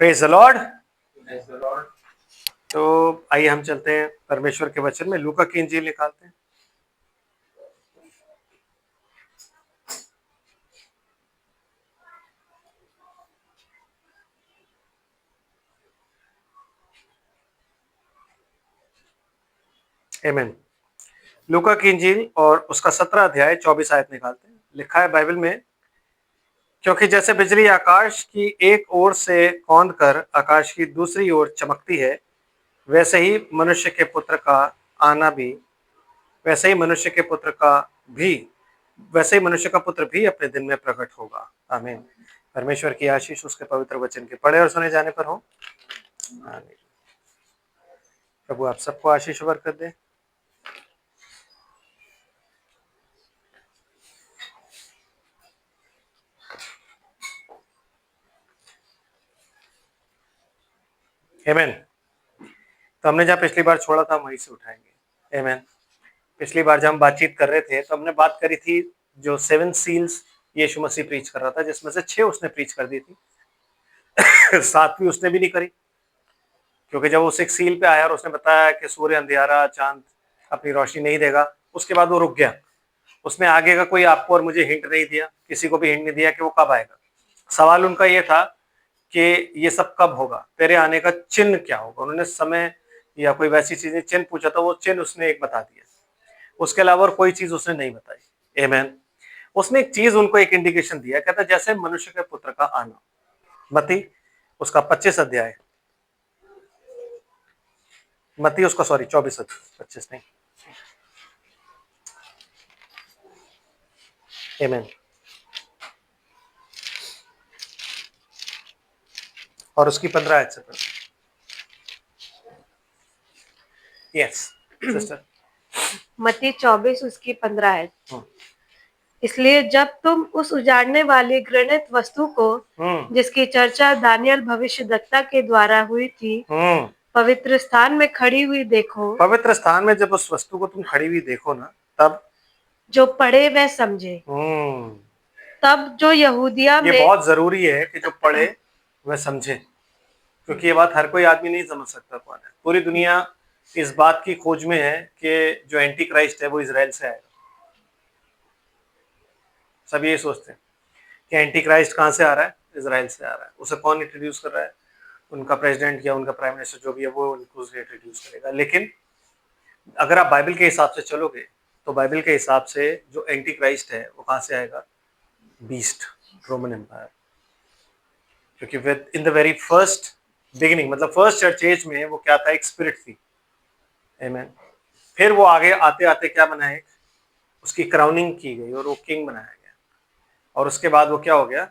Praise the Lord. तो आइए हम चलते हैं परमेश्वर के वचन में। लूका की इंजील निकालते हैं। आमीन। लूका की इंजील और उसका 17 अध्याय 24 आयत निकालते हैं। लिखा है बाइबल में, क्योंकि जैसे बिजली आकाश की एक ओर से कौंध कर आकाश की दूसरी ओर चमकती है, वैसे ही मनुष्य के पुत्र का आना भी वैसे ही मनुष्य के पुत्र का भी वैसे ही मनुष्य का पुत्र भी अपने दिन में प्रकट होगा। आमीन। परमेश्वर की आशीष उसके पवित्र वचन के पढ़े और सुने जाने पर हो। आमीन। प्रभु आप सबको आशीष बरकत दे। आमीन। तो हमने जहाँ पिछली बार छोड़ा था वहीं से उठाएंगे। आमीन। पिछली बार जब हम बातचीत कर रहे थे तो हमने बात करी थी जो 7 सील्स यीशु मसीह प्रीच कर रहा था, जिसमें से 6 उसने प्रीच कर दी थी। 7वीं उसने भी नहीं करी, क्योंकि जब वो 6 सील पे आया और उसने बताया कि सूर्य अंधियारा, चांद अपनी रोशनी नहीं देगा, उसके बाद वो रुक गया। उसने आगे का कोई आपको और मुझे हिंट नहीं दिया, किसी को भी हिंट नहीं दिया कि वो कब आएगा। सवाल उनका ये था कि ये सब कब होगा, तेरे आने का चिन्ह क्या होगा। उन्होंने समय या कोई वैसी चीजें चिन्ह पूछा था, वो चिन्ह उसने एक बता दिया, उसके अलावा और कोई चीज उसने नहीं बताई। आमीन। उसने एक चीज उनको एक इंडिकेशन दिया, कहता जैसे मनुष्य के पुत्र का आना। मती उसका 25 अध्याय, मती उसका 24 अध्याय, 25 नहीं। आमीन। और उसकी 15 आयत से पढ़ो। Yes sister. मत्ती 24 उसकी 15 है। इसलिए जब तुम उस उजाड़ने वाली घृणित वस्तु को, जिसकी चर्चा दानियल भविष्यद्वक्ता के द्वारा हुई थी, पवित्र स्थान में खड़ी हुई देखो, पवित्र स्थान में जब उस वस्तु को तुम खड़ी हुई देखो ना, तब जो पढ़े वह समझे। तब जो यहूदिया ये में, बहुत जरूरी है कि जो पढ़े वह समझे, क्योंकि ये बात हर कोई आदमी नहीं समझ सकता। कौन है? पूरी दुनिया इस बात की खोज में है कि जो एंटी क्राइस्ट है वो इजराइल से आएगा। सब ये सोचते हैं कि एंटी क्राइस्ट कहाँ से आ रहा है, इजराइल से आ रहा है। उसे कौन इंट्रोड्यूस कर रहा है? उनका प्रेसिडेंट या उनका प्राइम मिनिस्टर जो भी है वो उनको इंट्रोड्यूस करेगा। लेकिन अगर आप बाइबल के हिसाब से चलोगे तो बाइबल के हिसाब से जो एंटी क्राइस्ट है वो कहाँ से आएगा? Beast, Roman empire. क्योंकि in the very first beginning, मतलब फर्स्ट चर्च एज में वो क्या था? एक स्पिरिट थी। आमीन। फिर वो आगे आते आते क्या बना? एक उसकी क्राउनिंग की गई और वो किंग बनाया गया। और उसके बाद वो क्या हो गया?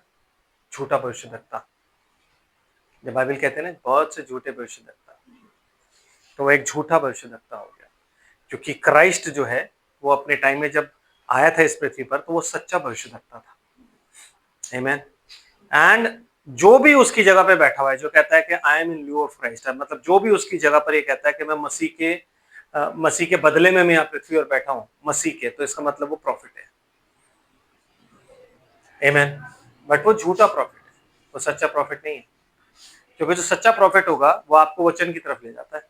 झूठा भविष्यद्वक्ता। जब बाइबल कहते हैं ना बहुत से झूठे भविष्यद्वक्ता, तो वो एक झूठा भविष्यद्वक्ता हो गया। क्योंकि क्राइस्ट जो है वो अपने टाइम में जब आया था इस पृथ्वी पर तो वो सच्चा भविष्यद्वक्ता था। आमीन। एंड जो भी उसकी जगह पे बैठा हुआ है, जो कहता है कि I am in lieu of Christ, मतलब जो भी उसकी जगह पर ये कहता है कि मैं मसीह के बदले में मैं यहाँ पृथ्वी पर बैठा हूँ मसीह के, तो इसका मतलब वो प्रॉफिट है। आमीन। बट वो झूठा प्रॉफिट है, वो सच्चा प्रॉफिट नहीं है। क्योंकि जो सच्चा प्रॉफिट होगा वो आपको वचन की तरफ ले जाता है,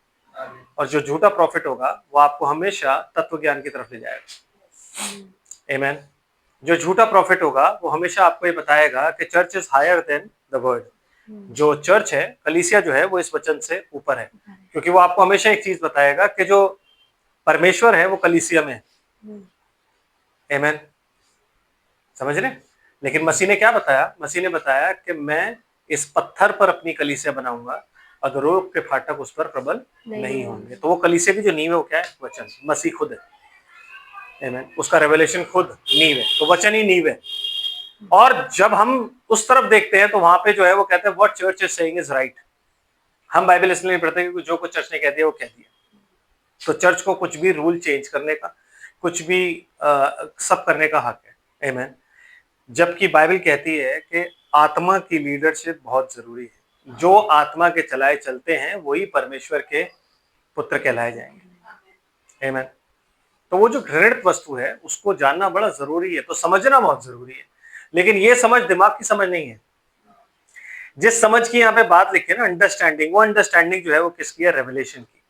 और जो झूठा प्रॉफिट होगा वो आपको हमेशा तत्व ज्ञान की तरफ ले जाएगा। आमीन। जो झूठा प्रॉफिट होगा वो हमेशा आपको ये बताएगा कि church is higher than the word. जो चर्च है, कलीसिया जो है, वो इस वचन से ऊपर है। क्योंकि वो आपको हमेशा एक चीज बताएगा कि जो परमेश्वर है वो कलीसिया में है। आमीन। समझ रहे? लेकिन मसीह ने क्या बताया? मसीह ने बताया कि मैं इस पत्थर पर अपनी कलीसिया बनाऊंगा, अधोलोक के फाटक उस पर प्रबल नहीं होंगे। तो वो कलीसिया की जो नींव है वो क्या है? वचन। मसीह खुद है। आमीन। उसका रेवलेशन खुद नींव है, तो वचन ही नींव है। और जब हम उस तरफ देखते हैं तो वहां पे जो है वो कहते हैं what church is saying is right. हम बाइबल इसलिए नहीं पढ़ते क्योंकि जो कुछ चर्च ने कह दिया वो कह दिया। तो चर्च को कुछ भी रूल चेंज करने का, कुछ भी सब करने का हक है। आमीन। जबकि बाइबल कहती है कि आत्मा की लीडरशिप बहुत जरूरी है। जो आत्मा के चलाए चलते हैं वही परमेश्वर के पुत्र कहलाए जाएंगे। आमीन। तो वो जो घृणित वस्तु है उसको जानना बड़ा जरूरी है, तो समझना बहुत जरूरी है। लेकिन ये समझ दिमाग की समझ नहीं है। जिस समझ की यहाँ पे बात लिखी है ना, अंडरस्टैंडिंग, वो अंडरस्टैंडिंग जो है वो किसकी है? रेवलेशन की।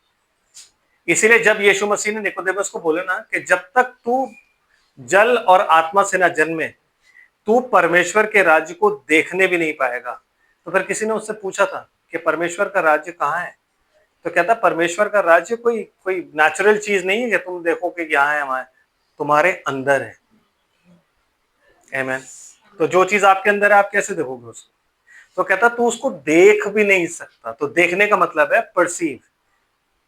इसीलिए जब यीशु मसीह ने निकोदेमस को बोले ना कि जब तक तू जल और आत्मा से ना जन्मे तू परमेश्वर के राज्य को देखने भी नहीं पाएगा। तो फिर किसी ने उससे पूछा था कि परमेश्वर का राज्य कहाँ है? तो कहता परमेश्वर का राज्य कोई कोई नेचुरल चीज नहीं है कि तुम देखो कि यहाँ है वहां है, तुम्हारे अंदर है। आमीन। तो जो चीज आपके अंदर है आप कैसे देखोगे उसको? तो कहता तू उसको देख भी नहीं सकता। तो देखने का मतलब है परसीव।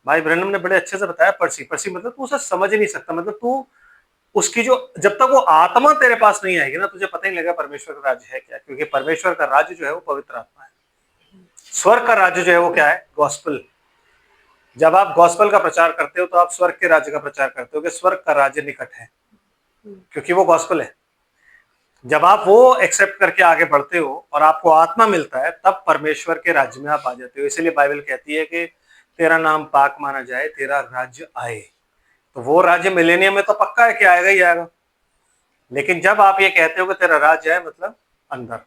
भाई ब्रैनम ने बड़े अच्छे से बताया, परसीव, परसीव मतलब तू उसे समझ नहीं सकता, मतलब तू उसकी जो, जब तक वो आत्मा तेरे पास नहीं आएगी ना तुझे पता ही नहीं लगेगा परमेश्वर का राज्य है क्या। क्योंकि परमेश्वर का राज्य जो है वो पवित्र आत्मा है। स्वर्ग का राज्य जो है वो क्या है? गॉस्पल। जब आप गॉस्पल का प्रचार करते हो तो आप स्वर्ग के राज्य का प्रचार करते हो कि स्वर्ग का राज्य निकट है, क्योंकि वो गॉस्पल है। जब आप वो एक्सेप्ट करके आगे बढ़ते हो और आपको आत्मा मिलता है तब परमेश्वर के राज्य में आप आ जाते हो। इसलिए बाइबल कहती है कि तेरा नाम पाक माना जाए, तेरा राज्य आए। तो वो राज्य मिलेनियम में तो पक्का है कि आएगा ही आएगा। लेकिन जब आप ये कहते हो कि तेरा राज्य है, मतलब अंदर,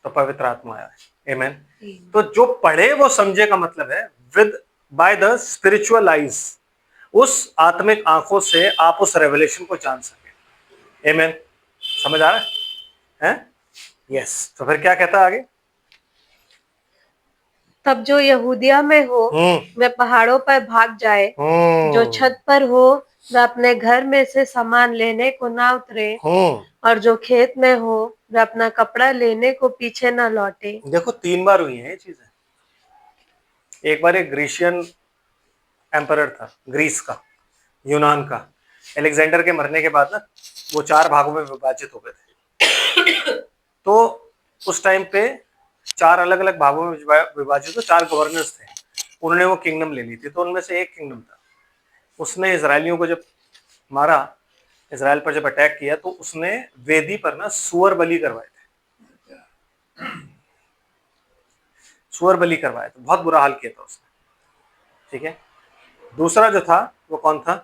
तो पवित्र आत्मा आया है। आमीन। तो जो पढ़े वो समझे का मतलब है with by the spiritual eyes, उस आत्मिक आंखों से आप उस रेवलेशन को जान सके। आमीन। समझ आ रहा है? यस। तो फिर क्या कहता है आगे? तब जो यहूदिया में हो वह पहाड़ों पर भाग जाए, जो छत पर हो वह अपने घर में से सामान लेने को ना उतरे, और जो खेत में हो वह अपना कपड़ा लेने को पीछे ना लौटे। देखो 3 बार हुई है ये चीजें। एक बार एक ग्रीशियन एम्परर था, ग्रीस का, यूनान का। अलेक्जेंडर के मरने के बाद ना वो 4 भागों में विभाजित हो गए थे। तो उस टाइम पे 4 अलग अलग भागों में विभाजित, तो 4 गवर्नर्स थे। उन्होंने वो किंगडम ले ली थी। तो उनमें से एक किंगडम था, उसने इजरायलियों को जब मारा, इजराइल पर जब अटैक किया तो उसने वेदी पर ना सुअर बलि करवाए थे। सुअर बलि करवाए थे, बहुत बुरा हाल किया था उसने। ठीक है। दूसरा जो था वो कौन था?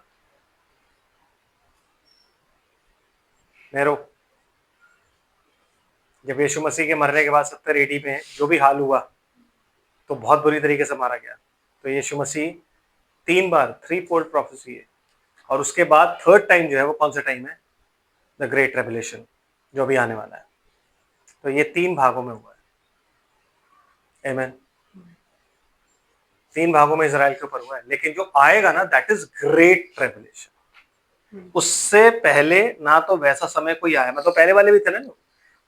नेरो। जब यीशु मसीह के मरने के बाद 70 AD में जो भी हाल हुआ तो बहुत बुरी तरीके से मारा गया। तो यीशु मसीह 3 बार, 3-fold प्रोफेसी है। और उसके बाद 3rd टाइम जो है वो कौन सा टाइम है? द ग्रेट रेवलेशन, जो भी आने वाला है। तो ये 3 भागों में हुआ है। आमीन। 3 भागों में इजराइल के ऊपर हुआ है। लेकिन जो आएगा ना, दैट इज ग्रेट रेवलेशन। उससे पहले ना तो वैसा समय कोई आया, मतलब पहले वाले भी थे ना,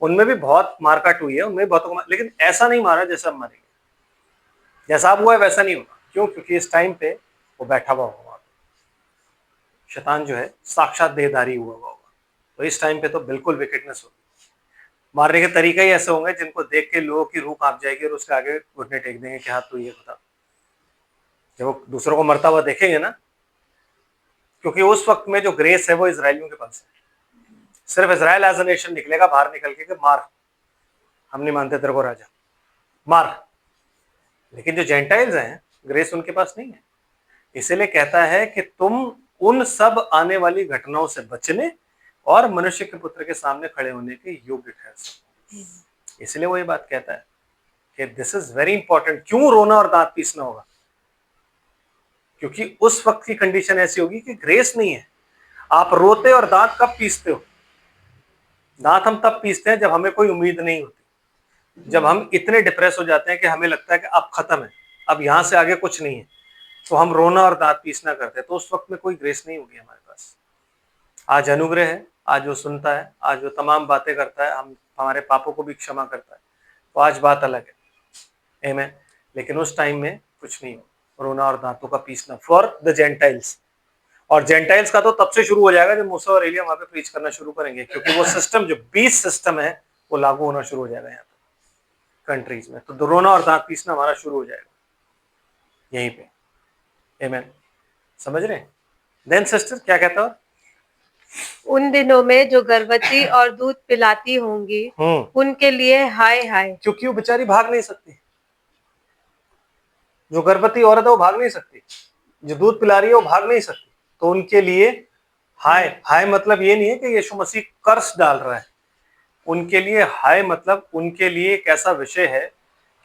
उनमें भी बहुत मारकाट हुई है, उनमें बहुत, लेकिन ऐसा नहीं मारा जैसा अब मरेंगे। जैसा अब हुआ है वैसा नहीं होगा। क्यों? क्योंकि इस टाइम पे वो बैठा हुआ होगा, शैतान जो है साक्षात देहधारी हुआ होगा। तो इस टाइम पे तो बिल्कुल विकेटनेस होगी। मारने के तरीके ही ऐसे होंगे जिनको देख के लोगों की रूह कांप जाएगी और उसके आगे घुटने टेक देंगे कि हाँ तू ये बता। जब वो दूसरों को मरता हुआ देखेंगे ना, क्योंकि उस वक्त में जो ग्रेस है वो इजरायलियों के पास है। सिर्फ इजराइल एज अ नेशन निकलेगा बाहर निकल के मार, हम नहीं मानते तेरे को राजा, मार। लेकिन जो जेंटाइल्स हैं, ग्रेस उनके पास नहीं है। इसीलिए कहता है कि तुम उन सब आने वाली घटनाओं से बचने और मनुष्य के पुत्र के सामने खड़े होने के योग्य ठहर सको। इसलिए वो ये बात कहता है कि दिस इज वेरी इंपॉर्टेंट। क्यों रोना और दांत पीसना होगा? क्योंकि उस वक्त की कंडीशन ऐसी होगी कि ग्रेस नहीं है। आप रोते और दांत कब पीसते हो? दांत हम तब पीसते हैं जब हमें कोई उम्मीद नहीं होती, जब हम इतने डिप्रेस हो जाते हैं कि हमें लगता है कि अब खत्म है, अब यहां से आगे कुछ नहीं है, तो हम रोना और दांत पीसना करते हैं। तो उस वक्त में कोई ग्रेस नहीं होगी हमारे पास। आज अनुग्रह है, आज वो सुनता है, आज वो तमाम बातें करता है, हम हमारे पापों को भी क्षमा करता है, तो आज बात अलग है। आमीन। लेकिन उस टाइम में कुछ नहीं हो, रोना और दांतों का पीसना फॉर द जेंटाइल्स। और जेंटाइल्स का तो तब से शुरू हो जाएगा जब मूसा और एलिया वहां पे प्रीच करना शुरू करेंगे, क्योंकि वो सिस्टम जो बीस सिस्टम है वो लागू होना शुरू हो जाएगा यहाँ पे कंट्रीज में। तो रोना और दांत पीसना हमारा शुरू हो जाएगा यहीं पे। आमीन। समझ रहे? देन सिस्टर क्या कहता हो? उन दिनों में जो गर्भवती और दूध पिलाती होंगी उनके लिए हाय हाय, क्योंकि वो बेचारी भाग नहीं सकती। जो गर्भवती औरत है वो भाग नहीं सकती, जो दूध पिला रही है वो भाग नहीं सकती। तो उनके लिए हाय। हाय मतलब ये नहीं है कि यीशु मसीह कर्स डाल रहा है। उनके लिए हाय मतलब उनके लिए एक ऐसा विषय है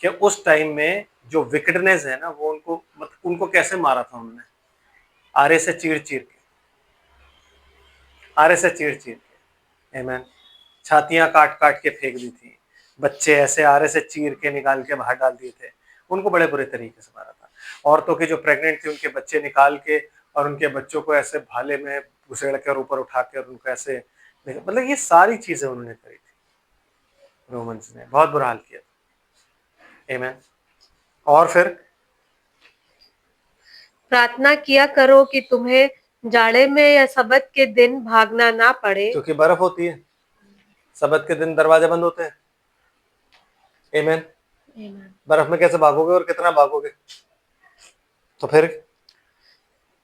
कि उस टाइम में जो विकेडनेस है ना, वो उनको मतलब उनको कैसे मारा था उन्होंने, आरे से चीर चीर के, आरे से चीर चीर के, आमीन, छातियां काट काट के फेंक दी थी, बच्चे ऐसे आरे से चीर के निकाल के बाहर डाल दिए थे, उनको बड़े बुरे तरीके से मारा था। औरतों के जो प्रेग्नेंट थी उनके बच्चे निकाल के और उनके बच्चों को ऐसे भाले में घुसेड़ के और ऊपर उठा के और उनको ऐसे, मतलब ये सारी चीजें उन्होंने करी थी, रोमन्स ने बहुत बुरा हाल किया था। आमीन। और फिर प्रार्थना किया करो कि तुम्हें जाड़े में या सबत के दिन भागना ना पड़े, क्योंकि बर्फ होती है, सबत के दिन दरवाजे बंद होते हैं। आमीन। बर्फ में कैसे भागोगे और कितना भागोगे? तो फिर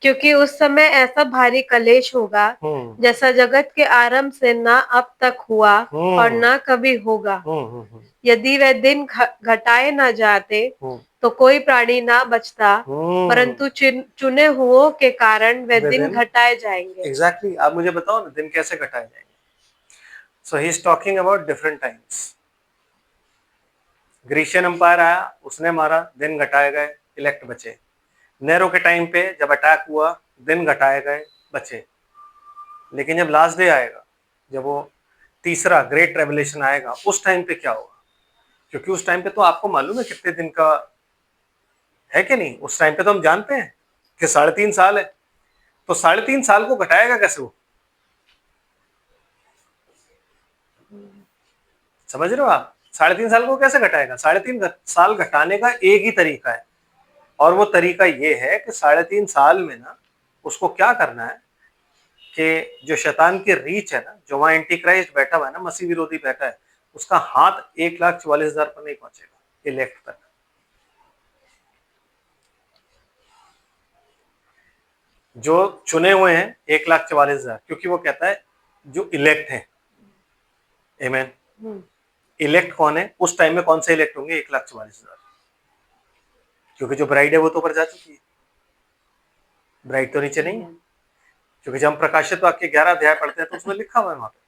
क्योंकि उस समय ऐसा भारी कलेश होगा जैसा जगत के आरंभ से ना अब तक हुआ और ना कभी होगा। यदि वे दिन घटाए ना जाते तो कोई प्राणी ना बचता, परंतु चुने हुओं के कारण वे दिन घटाए जाएंगे। एग्जैक्टली। आप मुझे बताओ ना, दिन कैसे घटाए जाएंगे? So he is talking about different times. Grecian empire आया, उसने मारा, दिन घटाए गए, इलेक्ट बचे। नेरो के टाइम पे जब अटैक हुआ, दिन घटाए गए, बचे। लेकिन जब लास्ट डे आएगा, जब वो तीसरा ग्रेट रेवलेशन आएगा, उस टाइम पे क्या होगा? क्योंकि उस टाइम पे तो आपको मालूम है कितने दिन का है कि नहीं? उस टाइम पे तो हम जानते हैं कि 3.5 साल है। तो 3.5 साल को घटाएगा कैसे वो? समझ रहे हो आप? 3.5 साल को कैसे घटाएगा? 3.5 साल घटाने का एक ही तरीका है, और वो तरीका ये है कि 3.5 साल में ना उसको क्या करना है कि जो शैतान की रीच है ना, जो वहां एंटी क्राइस्ट बैठा हुआ है ना, मसीह विरोधी बैठा है, उसका हाथ 1,44,000 पर नहीं पहुंचेगा इलेक्ट तक। जो चुने हुए हैं 1,44,000, क्योंकि वो कहता है जो इलेक्ट है। आमीन। इलेक्ट कौन है? उस टाइम में कौन से इलेक्ट होंगे? 1,44,000। क्योंकि जो ब्राइड है वो तो ऊपर जा चुकी है, ब्राइड तो नीचे नहीं है। क्योंकि जब हम प्रकाशित वाक्य 11 अध्याय पढ़ते हैं तो उसमें लिखा हुआ है वहां पे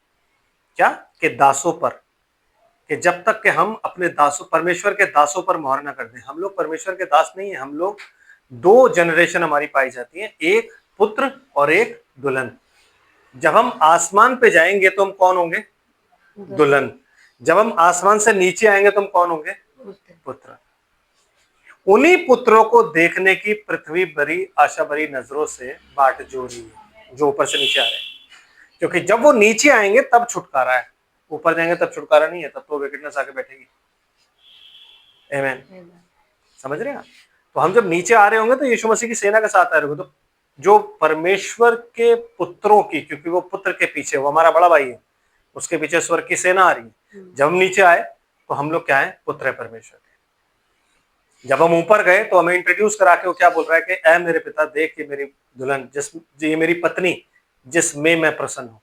क्या, कि दासों पर, कि जब तक कि हम अपने दासों, परमेश्वर के दासों पर मोहर ना कर दें। हम लोग परमेश्वर के दास नहीं है, हम लोग 2 जनरेशन हमारी पाई जाती है, एक पुत्र और एक दुल्हन। जब हम आसमान पे जाएंगे तो हम कौन होंगे? दुल्हन। जब हम आसमान से नीचे आएंगे तो हम कौन होंगे? पुत्र। उन्हीं पुत्रों को देखने की पृथ्वी भरी आशा भरी नजरों से बाट जो रही है, जो ऊपर से नीचे आ रहे हैं। क्योंकि जब वो नीचे आएंगे तब छुटकारा है, ऊपर जाएंगे तब छुटकारा नहीं है, तब तो विकेटनेस आके बैठेगी। आमीन। समझ रहे हैं? तो हम जब नीचे आ रहे होंगे तो यीशु मसीह की सेना के साथ आ रहे होंगे। तो जो परमेश्वर के पुत्रों की, क्योंकि वो पुत्र के पीछे, वो हमारा बड़ा भाई है, उसके पीछे स्वर्ग की सेना आ रही है। जब हम नीचे आए तो हम लोग क्या है? पुत्र है परमेश्वर के। जब हम ऊपर गए तो हमें इंट्रोड्यूस करा के वो क्या बोल रहा है कि ऐ मेरे पिता, देख कि मेरी दुल्हन, ये मेरी पत्नी जिसमें मैं प्रसन्न हूं।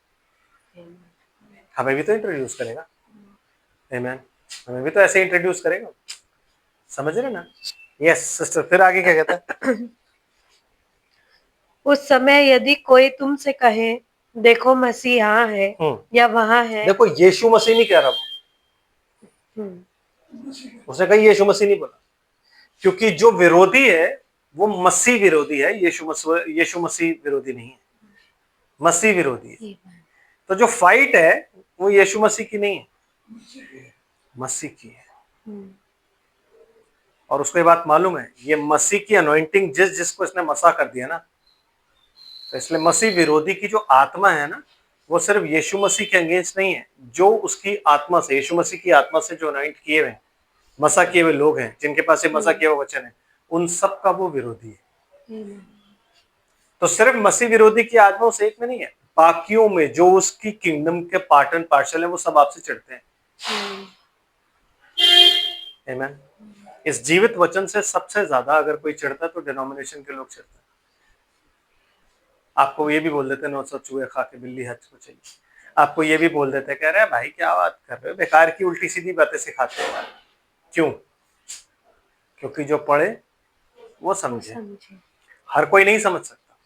हमें भी तो इंट्रोड्यूस करेगा। आमीन। हमें भी तो ऐसे इंट्रोड्यूस करेगा। समझ रहे ना? यस सिस्टर, फिर आगे क्या कहता है? उस समय यदि कोई तुमसे कहे देखो मसीह यहाँ है या वहां है। देखो यीशु मसीह नहीं कह रहा वो, उसने कहा यीशु मसीह नहीं बोला, क्योंकि जो विरोधी है वो मसीह विरोधी है, यीशु मसीह विरोधी नहीं है, मसीह विरोधी है। तो जो फाइट है वो यीशु मसीह की नहीं है, मसीह की है। और उसको ये बात मालूम है, ये मसीह की अनॉइंटिंग जिसको इसने मसा कर दिया ना, तो इसलिए मसीह विरोधी की जो आत्मा है ना, वो सिर्फ यीशु मसीह के अगेंस्ट नहीं है, जो उसकी आत्मा से, यीशु मसीह की आत्मा से जो अनॉइंट किए हुए, मसा किए हुए लोग हैं, जिनके पास ये मसा किया हुआ वचन है, उन सब का वो विरोधी है। तो सिर्फ मसीह विरोधी की आत्मा उस एक में नहीं है, बाकियों में जो उसकी किंगडम के पार्ट एंड पार्शल है, वो सब आपसे चिढ़ते हैं। आमीन। इस जीवित वचन से सबसे ज्यादा अगर कोई चिढ़ता है तो डिनोमिनेशन के लोग चिढ़ते हैं। आपको ये भी बोल देते हैं 900 चूहे खा के बिल्ली हज को चाहिए। आपको ये भी बोल देते हैं, कह रहे हैं भाई क्या बात कर रहे हो, बेकार की उल्टी सीधी बातें सिखाते हैं। क्यों? क्योंकि जो पढ़े वो समझे। हर कोई नहीं समझ सकता,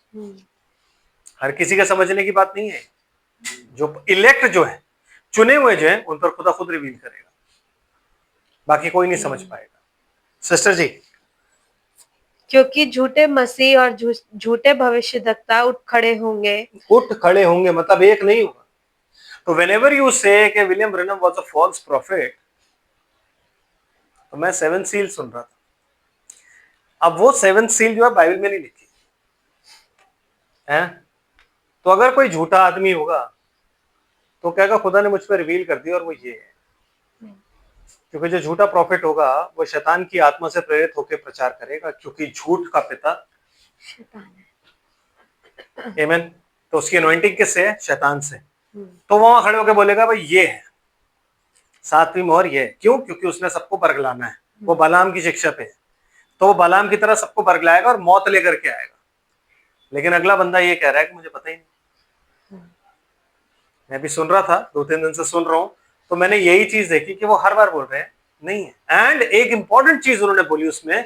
हर किसी का समझने की बात नहीं है। जो इलेक्ट जो है, चुने हुए जो है, उन पर खुदा खुद रिवील करेगा, बाकी कोई नहीं समझ पाएगा। सिस्टर जी, क्योंकि झूठे मसीह और झूठे भविष्यद्वक्ता उठ खड़े होंगे। उठ खड़े होंगे मतलब एक नहीं होगा। तो whenever you say कि William Branham was a false prophet, तो मैं 7 सील सुन रहा था। अब वो 7 सील जो है बाइबल में नहीं लिखी है। तो अगर कोई झूठा आदमी होगा तो कहेगा खुदा ने मुझ पर रिवील कर दिया और वो ये है। क्योंकि जो झूठा प्रॉफिट होगा वो शैतान की आत्मा से प्रेरित होकर प्रचार करेगा, क्योंकि झूठ का पिता शैतान है। आमीन। तो उसकी अनॉइंटिंग किससे है? शैतान से। तो वहां खड़े होकर बोलेगा भाई ये है, 7वीं मोहर ये है। क्यों? क्योंकि उसने सबको बरगलाना है, वो बलाम की शिक्षा पे है। तो वो बलाम की तरह सबको बरगलाएगा और मौत लेकर के आएगा। लेकिन अगला बंदा ये कह रहा है कि मुझे पता ही नहीं। मैं भी सुन रहा था, 2-3 दिन से सुन रहा हूं, तो मैंने यही चीज देखी कि वो हर बार बोल रहे हैं नहीं है। एंड एक इंपॉर्टेंट चीज उन्होंने बोली उसमें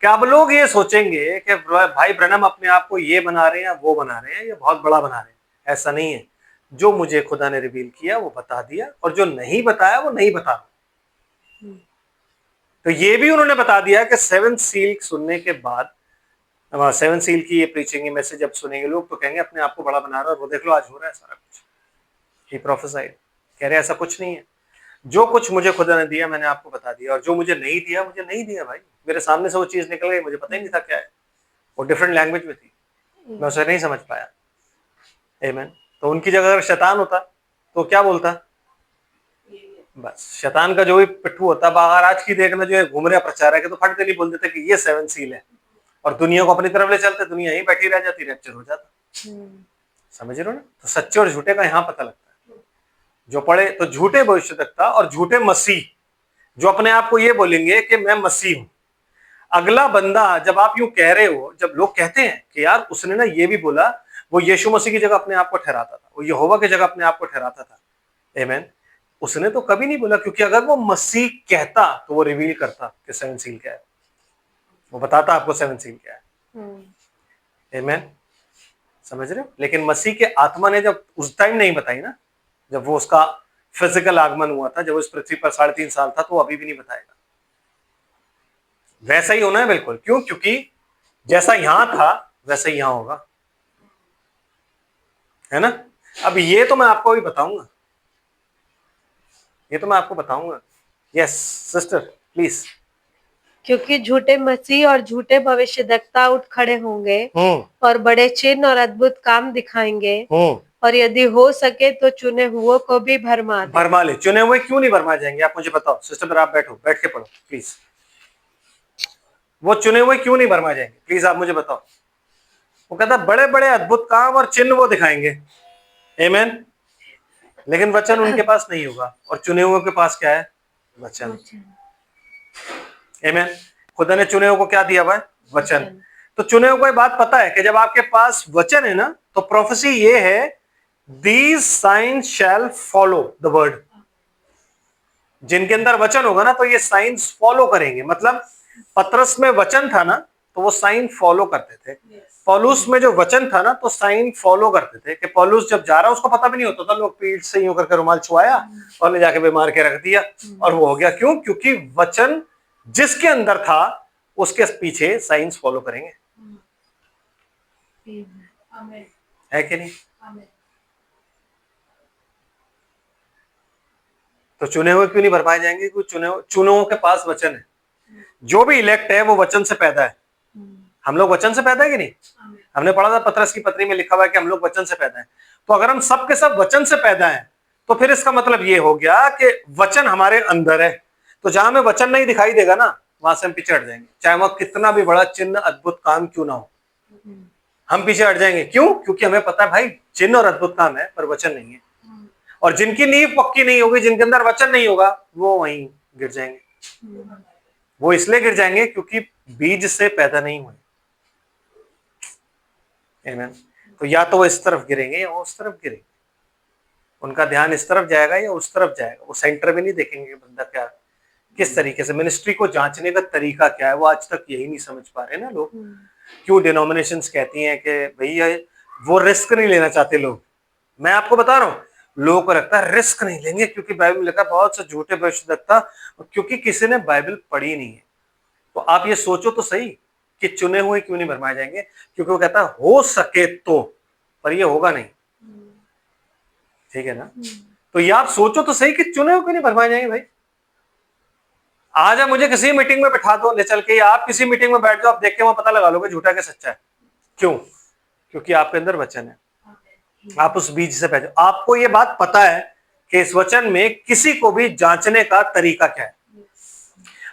कि अब लोग ये सोचेंगे कि भाई ब्रैनम अपने आप को ये बना रहे हैं, वो बना रहे हैं, ये बहुत बड़ा बना रहे हैं। ऐसा नहीं है। जो मुझे खुदा ने रिवील किया वो बता दिया, और जो नहीं बताया वो नहीं बता रहा। तो ये भी उन्होंने बता दिया कि 7 सील सुनने के बाद, 7 सील की ये प्रीचिंग ये मैसेज जब सुनेंगे लोग तो कहेंगे अपने आप को बड़ा बना रहा है, और वो देख लो आज हो रहा है सारा कुछ। ही प्रोफेसाइड, कह रहे ऐसा कुछ नहीं है। जो कुछ मुझे खुदा ने दिया मैंने आपको बता दिया, और जो मुझे नहीं दिया मुझे नहीं दिया। भाई मेरे सामने से वो चीज निकल गई, मुझे पता ही नहीं था क्या है। वो डिफरेंट लैंग्वेज में थी, मैं उसे नहीं समझ पाया। आमीन। तो उनकी जगह अगर शैतान होता तो क्या बोलता? बस शैतान का जो भी पिट्ठू होता, अगर आज की देखना जो है घूम रहा प्रचारक है, तो फटते नहीं बोल देते कि ये 7 सील है, और दुनिया को अपनी तरफ ले चलते, दुनिया यहीं बैठी रह जाती, रैप्चर हो जाता। समझ रहे हो ना? तो सच्चे और झूठे का यहां पता लगता है। जो पढ़े तो झूठे भविष्यद्वक्ता और झूठे मसीह जो अपने आप को ये बोलेंगे कि मैं मसीह हूं। अगला बंदा जब आप यूं कह रहे हो, जब लोग कहते हैं कि यार उसने ना ये भी बोला, वो यीशु मसीह की जगह अपने आप को ठहराता था, वो यहोवा की जगह अपने आप को ठहराता था। आमीन। उसने तो कभी नहीं बोला, क्योंकि अगर वो मसीह कहता तो वो रिवील करता कि 7 सील क्या है, वो बताता आपको 7 सील क्या है। आमीन। समझ रहे हो? लेकिन मसीह के आत्मा ने जब उस टाइम नहीं बताई ना, जब वो उसका फिजिकल आगमन हुआ था, जब उस पृथ्वी पर 3.5 साल था, तो वो अभी भी नहीं बताएगा। वैसा ही होना है बिल्कुल। क्यों? क्योंकि जैसा यहां था वैसा ही यहां होगा, है ना? अब ये तो मैं आपको भी बताऊंगा, ये तो मैं आपको बताऊंगा। Yes sister please. क्योंकि झूठे मसीह और झूठे भविष्यद्वक्ता उठ खड़े होंगे और बड़े चिन्ह और अद्भुत काम दिखाएंगे, और यदि हो सके तो चुने हुओं को भी भरमा ले। चुने हुए क्यों नहीं भरमा जाएंगे? आप मुझे बताओ सिस्टर, पर आप बैठो, बैठ के पढ़ो प्लीज। वो चुने हुए क्यों नहीं भरमा जाएंगे? प्लीज आप मुझे बताओ। वो कहता बड़े बड़े अद्भुत काम और चिन्ह वो दिखाएंगे। आमीन। लेकिन वचन उनके पास नहीं होगा, और चुने हुए के पास क्या है? वचन। आमीन। खुदा ने चुने हुए को क्या दिया भाई? वचन। तो चुने हुए को बात पता है कि जब आपके पास वचन है ना, तो प्रोफेसी ये है, these signs shell follow the word. जिनके अंदर वचन होगा ना, तो ये साइंस फॉलो करेंगे। मतलब पतरस में वचन था ना, तो वो साइन फॉलो करते थे। पौलुस में जो वचन था ना, तो साइन फॉलो करते थे। कि पौलुस जब जा रहा उसको पता भी नहीं होता था, लोग पीठ से यूं करके रुमाल छुआया और ले जाके बीमार के रख दिया और वो हो गया। क्यों? क्योंकि वचन जिसके अंदर था उसके पीछे साइंस फॉलो करेंगे। है कि नहीं? तो चुने हुए क्यों नहीं भरमाए जाएंगे? क्योंकि चुने हुए के पास वचन है। जो भी इलेक्ट है वो वचन से पैदा है। हम लोग वचन से पैदा है कि नहीं? हमने पढ़ा था पतरस की पत्री में लिखा हुआ है कि हम लोग वचन से पैदा हैं। तो अगर हम सब के सब वचन से पैदा हैं, तो फिर इसका मतलब ये हो गया कि वचन हमारे अंदर है। तो जहां में वचन नहीं दिखाई देगा ना, वहां से हम पीछे हट जाएंगे, चाहे वह कितना भी बड़ा चिन्ह अद्भुत काम क्यों ना हो, हम पीछे हट जाएंगे। क्यों? क्योंकि हमें पता है भाई चिन्ह और अद्भुत काम है पर वचन नहीं है। और जिनकी नींव पक्की नहीं होगी, जिनके अंदर वचन नहीं होगा, वो वहीं गिर जाएंगे। वो इसलिए गिर जाएंगे क्योंकि बीज से पैदा नहीं हुए। आमीन। तो या तो वो इस तरफ गिरेंगे या वो उस तरफ गिरेंगे। उनका ध्यान इस तरफ जाएगा या उस तरफ जाएगा। वो सेंटर में नहीं देखेंगे बंदा क्या किस तरीके से। मिनिस्ट्री को जांचने का तरीका क्या है, वो आज तक यही नहीं समझ पा रहे ना लोग। क्यों डिनोमिनेशंस कहती हैं कि भैया वो रिस्क नहीं लेना चाहते लोग। मैं आपको बता रहा हूँ, लोगों को लगता है रिस्क नहीं लेंगे क्योंकि बाइबल में लिखा बहुत से झूठे भविष्यद्वक्ता, क्योंकि किसी ने बाइबल पढ़ी नहीं है। तो आप ये सोचो तो सही कि चुने हुए क्यों नहीं भरमाए जाएंगे, क्योंकि वो कहता है हो सके तो, पर ये होगा नहीं। ठीक है ना? तो ये आप सोचो तो सही कि चुने हुए क्यों नहीं भरमाए जाएंगे भाई। आज आप मुझे किसी मीटिंग में बैठा दो ले चल के, या आप किसी मीटिंग में बैठ जाओ, आप देख के वहां पता लगा लोगे झूठा के सच्चा है। क्यों? क्योंकि आपके अंदर वचन है, आप उस बीज से पहचान, आपको ये बात पता है कि इस वचन में किसी को भी जांचने का तरीका क्या है।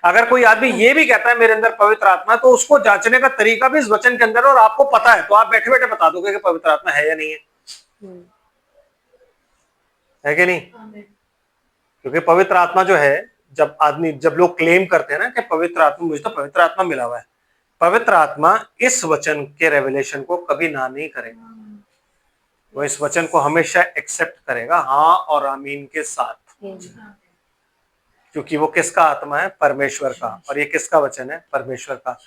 अगर कोई आदमी ये भी कहता है मेरे अंदर पवित्र आत्मा है, तो उसको जांचने का तरीका भी इस वचन के अंदर है और आपको पता है, तो आप बैठे बैठे बता दोगे कि पवित्र आत्मा है या नहीं है कि नहीं? क्योंकि पवित्र आत्मा जो है, जब लोग क्लेम करते हैं ना कि पवित्र आत्मा, मुझे तो पवित्र आत्मा मिला हुआ है, पवित्र आत्मा इस वचन के रेवलेशन को कभी ना नहीं करेगा। वो इस वचन को हमेशा एक्सेप्ट करेगा, हाँ और आमीन के साथ, क्योंकि वो किसका आत्मा है? परमेश्वर का। और ये किसका वचन है? परमेश्वर का।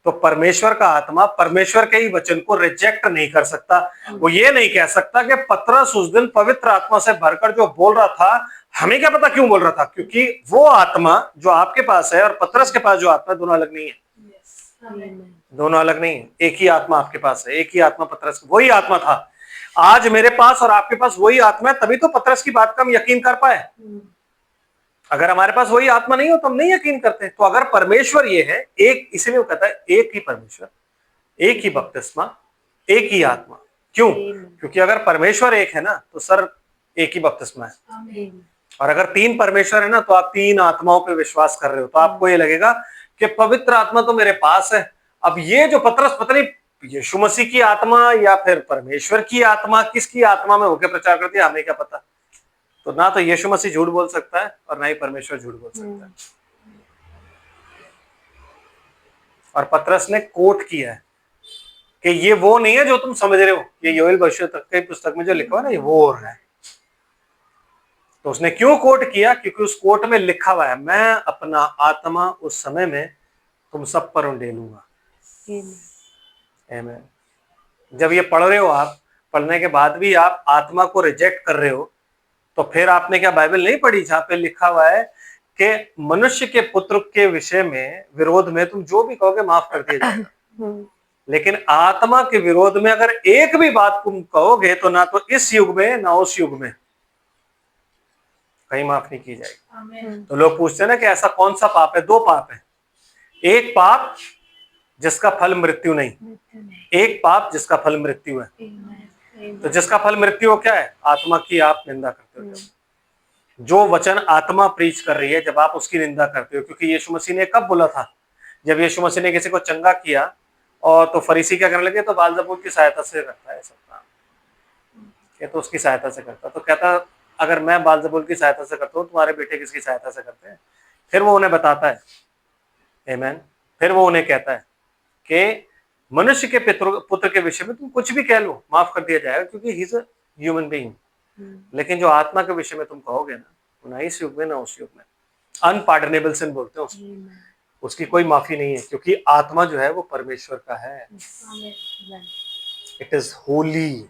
तो परमेश्वर का आत्मा परमेश्वर के ही वचन को रिजेक्ट नहीं कर सकता। वो ये नहीं कह सकता कि पतरस उस दिन पवित्र आत्मा से भरकर जो बोल रहा था, हमें क्या पता क्यों बोल रहा था, क्योंकि वो आत्मा जो आपके पास है और पतरस के पास जो आत्मा है, दोनों अलग नहीं है। दोनों अलग नहीं है, एक ही आत्मा आपके पास है, एक ही आत्मा पतरस, वही आत्मा था। आज मेरे पास और आपके पास वही आत्मा है, तभी तो पतरस की बात का हम यकीन कर पाए। अगर हमारे पास वही आत्मा नहीं हो तो हम नहीं यकीन करते। तो अगर परमेश्वर ये है एक, इसीलिए वो कहता है एक ही परमेश्वर, एक ही बपतिस्मा, एक ही आत्मा। क्यों? क्योंकि अगर परमेश्वर एक है ना, तो सर एक ही बपतिस्मा है। और अगर तीन परमेश्वर है ना, तो आप तीन आत्माओं पे विश्वास कर रहे हो, तो आपको ये लगेगा कि पवित्र आत्मा तो मेरे पास है। अब ये जो पतरस पता नहीं यीशु मसीह की आत्मा या फिर परमेश्वर की आत्मा, किसकी आत्मा में होकर प्रचार करती है, हमें क्या पता। तो ना तो यीशु मसीह झूठ बोल सकता है और ना ही परमेश्वर झूठ बोल सकता है। और पतरस ने कोट किया है कि ये वो नहीं है जो तुम समझ रहे हो, ये योएल भविष्यवक्ता की पुस्तक में जो लिखा हुआ है ना, ये वो और है। तो उसने क्यों कोट किया? क्योंकि उस कोट में लिखा हुआ है, मैं अपना आत्मा उस समय में तुम सब पर उंडेलूंगा। आमीन। जब ये पढ़ रहे हो आप, पढ़ने के बाद भी आप आत्मा को रिजेक्ट कर रहे हो, तो फिर आपने क्या बाइबल नहीं पढ़ी जहां पे लिखा हुआ है कि मनुष्य के पुत्र के विषय में विरोध में तुम जो भी कहोगे माफ कर दिया जाएगा, लेकिन आत्मा के विरोध में अगर एक भी बात तुम कहोगे तो ना तो इस युग में ना उस युग में कहीं माफ नहीं की जाएगी। तो लोग पूछते हैं ना कि ऐसा कौन सा पाप है? दो पाप है, एक पाप जिसका फल मृत्यु नहीं, एक पाप जिसका फल मृत्यु है। तो जिसका फल मृत्यु हो क्या है? आत्मा की आप निंदा करते हो। जो वचन आत्मा प्रीच कर रही है, जब आप उसकी निंदा करते हो, क्योंकि यीशु मसीह ने कब बोला था? जब यीशु मसीह ने किसी को चंगा किया और तो फरीसी क्या करने लगे, तो बालजबूल की सहायता से करता है सब काम, ये तो उसकी सहायता से करता। तो कहता अगर मैं बालजबूल की सहायता से करता हूँ, तुम्हारे बेटे किसकी सहायता से करते हैं? फिर वो उन्हें बताता है, आमीन। फिर वो उन्हें कहता है कि मनुष्य के पुत्र के विषय में तुम कुछ भी कह लो, माफ कर दिया जाएगा, क्योंकि he is a human being. लेकिन जो आत्मा के विषय में तुम कहोगे ना, ना इस युग में ना उस युग में, अनपार्डनेबल सिन बोलते हैं उसको, उसकी कोई माफी नहीं है, क्योंकि आत्मा जो है वो परमेश्वर का है। इट इज होली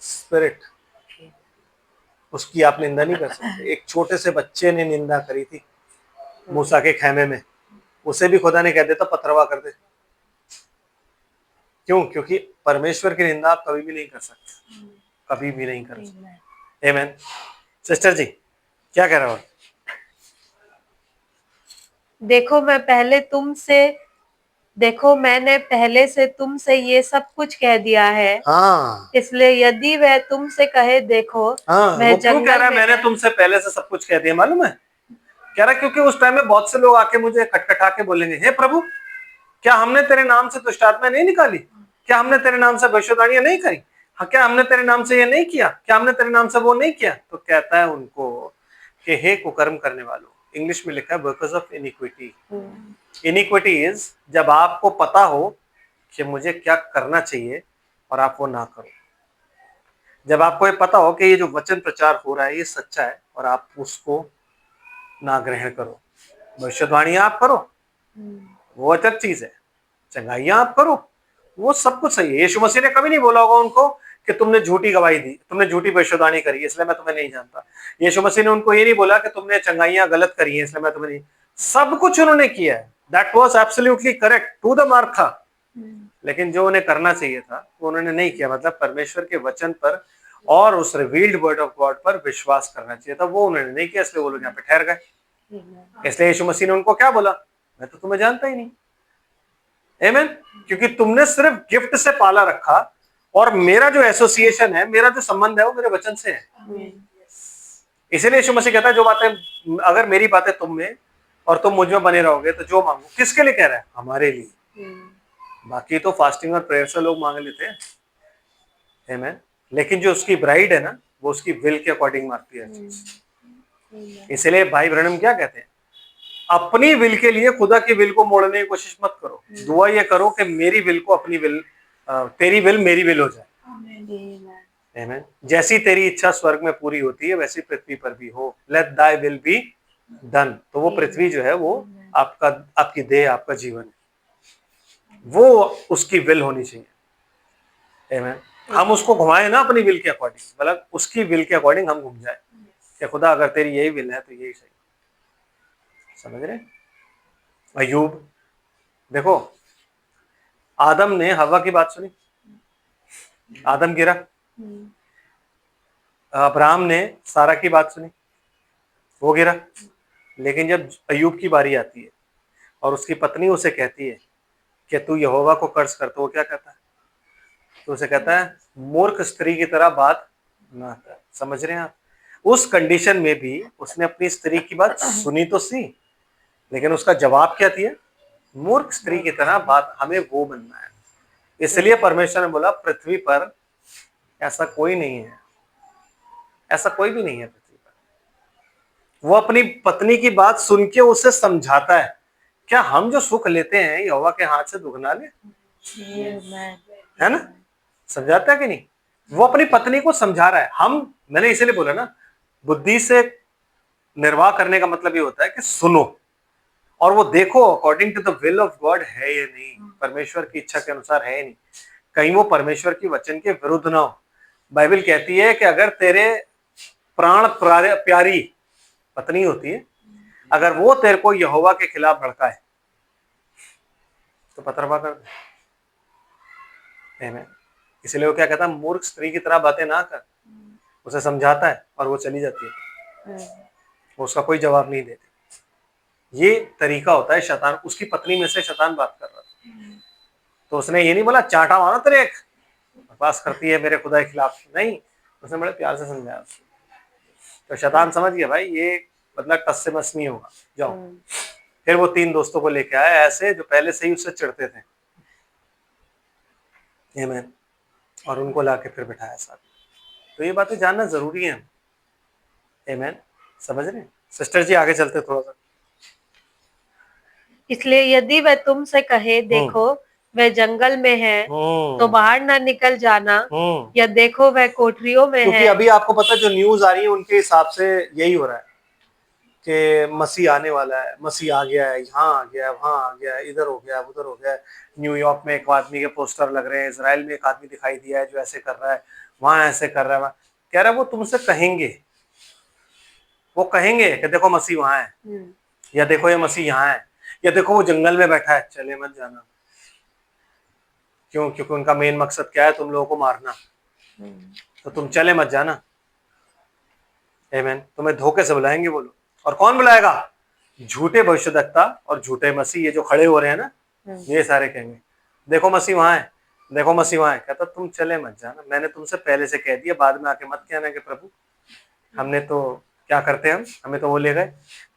स्पिरिट, उसकी आप निंदा नहीं कर सकते। एक छोटे से बच्चे ने निंदा करी थी मूसा के खेमे में, उसे भी खुदा ने कह देता पथरवा कर दे। क्यों? क्योंकि परमेश्वर की निंदा आप कभी भी नहीं कर सकते, कभी भी नहीं कर सकते। आमीन। सिस्टर जी क्या कह रहे हो? देखो मैंने पहले से तुमसे ये सब कुछ कह दिया है। हाँ, इसलिए यदि वह तुमसे कहे देखो, हाँ, मैं वो क्यों कह रहा है जंगल में मैंने तुमसे पहले से सब कुछ कह दिया? मालूम है कह रहा है, क्योंकि उस टाइम में बहुत से लोग आके मुझे खटखटा के बोलेंगे, हे प्रभु, क्या हमने तेरे नाम से दुष्ट आत्मा नहीं निकाली? क्या हमने तेरे नाम से भविष्यवाणियां नहीं करी? हाँ, क्या हमने तेरे नाम से ये नहीं किया? क्या हमने तेरे नाम से वो नहीं किया? तो कहता है उनको कि हे कुकर्म करने वालों, इंग्लिश में लिखा है workers of iniquity. Inequity is जब आपको पता हो कि मुझे क्या करना चाहिए और आप वो ना करो। जब आपको ये पता हो कि ये जो वचन प्रचार हो रहा है ये सच्चा है और आप उसको ना ग्रहण करो। भविष्यवाणियां आप करो, वो अलग चीज है, चंगाइयां आप करो, वो सब कुछ सही है। यीशु मसीह ने कभी नहीं बोला होगा उनको कि तुमने झूठी गवाही दी, तुमने झूठी भविष्यवाणी करी इसलिए मैं तुम्हें नहीं जानता। यीशु मसीह ने उनको ये नहीं बोला कि तुमने चंगाइयां गलत करी हैं इसलिए मैं तुम्हें नहीं, सब कुछ उन्होंने किया है, that was absolutely correct to the mark था, लेकिन जो उन्हें करना चाहिए था वो उन्होंने नहीं किया। मतलब परमेश्वर के वचन पर और उस रिवील्ड वर्ड ऑफ गॉड पर विश्वास करना चाहिए था, वो उन्होंने नहीं किया, इसलिए वो लोग यहाँ पे ठहर गए। इसलिए यीशु मसीह ने उनको क्या बोला, मैं तो तुम्हें जानता ही नहीं। आमीन। क्योंकि तुमने सिर्फ गिफ्ट से पाला रखा और मेरा जो एसोसिएशन है, मेरा जो संबंध है वो मेरे वचन से है। इसीलिए यीशु मसीह कहता है जो बातें, अगर मेरी बातें तुम में और तुम मुझ में बने रहोगे तो जो मांगो, किसके लिए कह रहा है, हमारे लिए। बाकी तो फास्टिंग और प्रेयर से लोग मांग लेते हैं, आमीन। लेकिन जो उसकी ब्राइड है ना, वो उसकी विल के अकॉर्डिंग मांगती है। इसलिए भाई ब्रैनम क्या कहते हैं, अपनी विल के लिए खुदा की विल को मोड़ने की कोशिश मत करो, दुआ ये करो कि मेरी विल को अपनी विल, तेरी विल मेरी विल हो जाए। आमीन। जैसी तेरी इच्छा स्वर्ग में पूरी होती है वैसी पृथ्वी पर भी हो, let thy will be done. तो वो पृथ्वी जो है वो आपका, आपकी देह, आपका जीवन है, वो उसकी विल होनी चाहिए। आमीन। हम उसको घुमाएं ना अपनी विल के अकॉर्डिंग, मतलब उसकी विल के अकॉर्डिंग हम घूम जाए कि खुदा अगर तेरी यही विल है तो यही सही। समझ रहे? अय्यूब देखो, आदम ने हवा की बात सुनी, आदम गिरा। अब्राहम ने सारा की बात सुनी, वो गिरा। लेकिन जब अय्यूब की बारी आती है और उसकी पत्नी उसे कहती है कि तू यहोवा को कर्ज कर, तो वो क्या कहता है, तो उसे कहता है मूर्ख स्त्री की तरह बात ना कर। समझ रहे हैं आप? उस कंडीशन में भी उसने अपनी स्त्री की बात सुनी तो सी, लेकिन उसका जवाब क्या दिया, मूर्ख स्त्री की तरह बात, हमें वो बनना है। इसलिए परमेश्वर ने बोला पृथ्वी पर ऐसा कोई नहीं है, ऐसा कोई भी नहीं है पृथ्वी पर। वो अपनी पत्नी की बात सुन के उसे समझाता है। क्या हम जो सुख लेते हैं यहोवा के हाथ से दुगना ले, है ना? समझाता है कि नहीं? वो अपनी पत्नी को समझा रहा है। हम, मैंने इसीलिए बोला ना, बुद्धि से निर्वाह करने का मतलब ये होता है कि सुनो और वो देखो according to the will of God है या नहीं, परमेश्वर की इच्छा के अनुसार है या नहीं, कहीं वो परमेश्वर की वचन के विरुद्ध ना हो। बाइबल कहती है कि अगर तेरे प्राण प्यारी पत्नी होती है, अगर वो तेरे को यहोवा के खिलाफ भड़काए तो पथरवा कर दे। इसलिए वो क्या कहता है, मूर्ख स्त्री की तरह बातें ना कर। उसे समझाता है और वो चली जाती है, वो उसका कोई जवाब नहीं देती। ये तरीका होता है शैतान, उसकी पत्नी में से शैतान बात कर रहा था, तो उसने ये नहीं बोला चांटा मारो तेरे, एक बकवास करती है मेरे खुदा के खिलाफ, नहीं, उसने बड़े प्यार से समझाया। तो शैतान समझ गया भाई ये मतलब टस से मस नहीं होगा, जाओ। फिर वो 3 दोस्तों को लेके आया ऐसे जो पहले से ही उससे चिढ़ते थे, आमीन, और उनको लाके फिर बिठाया साथ। तो ये बातें जानना जरूरी है, आमीन। समझ रहे हैं? सिस्टर जी आगे चलते थोड़ा सा। इसलिए यदि वह तुमसे कहे देखो वह जंगल में है तो बाहर ना निकल जाना, या देखो वह कोठरियों में क्योंकि है। अभी आपको पता है जो न्यूज आ रही है उनके हिसाब से यही हो रहा है कि मसीह आने वाला है, मसीह आ गया है, यहाँ आ गया है, वहां आ गया है, इधर हो गया, उधर हो गया। न्यूयॉर्क में एक आदमी के पोस्टर लग रहे हैं, इसराइल में एक आदमी दिखाई दिया है जो ऐसे कर रहा है, वहां ऐसे कर रहा है। कह रहा है वो तुमसे कहेंगे, वो कहेंगे कि देखो मसीह वहां है, या देखो ये मसीह यहाँ है, या देखो वो जंगल में बैठा है, चले मत जाना। क्यों? क्योंकि उनका मेन मकसद क्या है, तुम लोगों को मारना, तो तुम चले मत जाना। आमीन। तुम्हें धोखे से बुलाएंगे वो लोग, और कौन बुलाएगा? झूठे भविष्यद्वक्ता और झूठे मसीह, ये जो खड़े हो रहे हैं ना, ये सारे कहेंगे देखो मसीह वहां है, देखो मसीह वहां है। कहता तुम चले मत जाना, मैंने तुमसे पहले से कह दिया, बाद में आके मत कहना कि प्रभु हमने तो क्या करते हैं, हमें तो वो ले गए।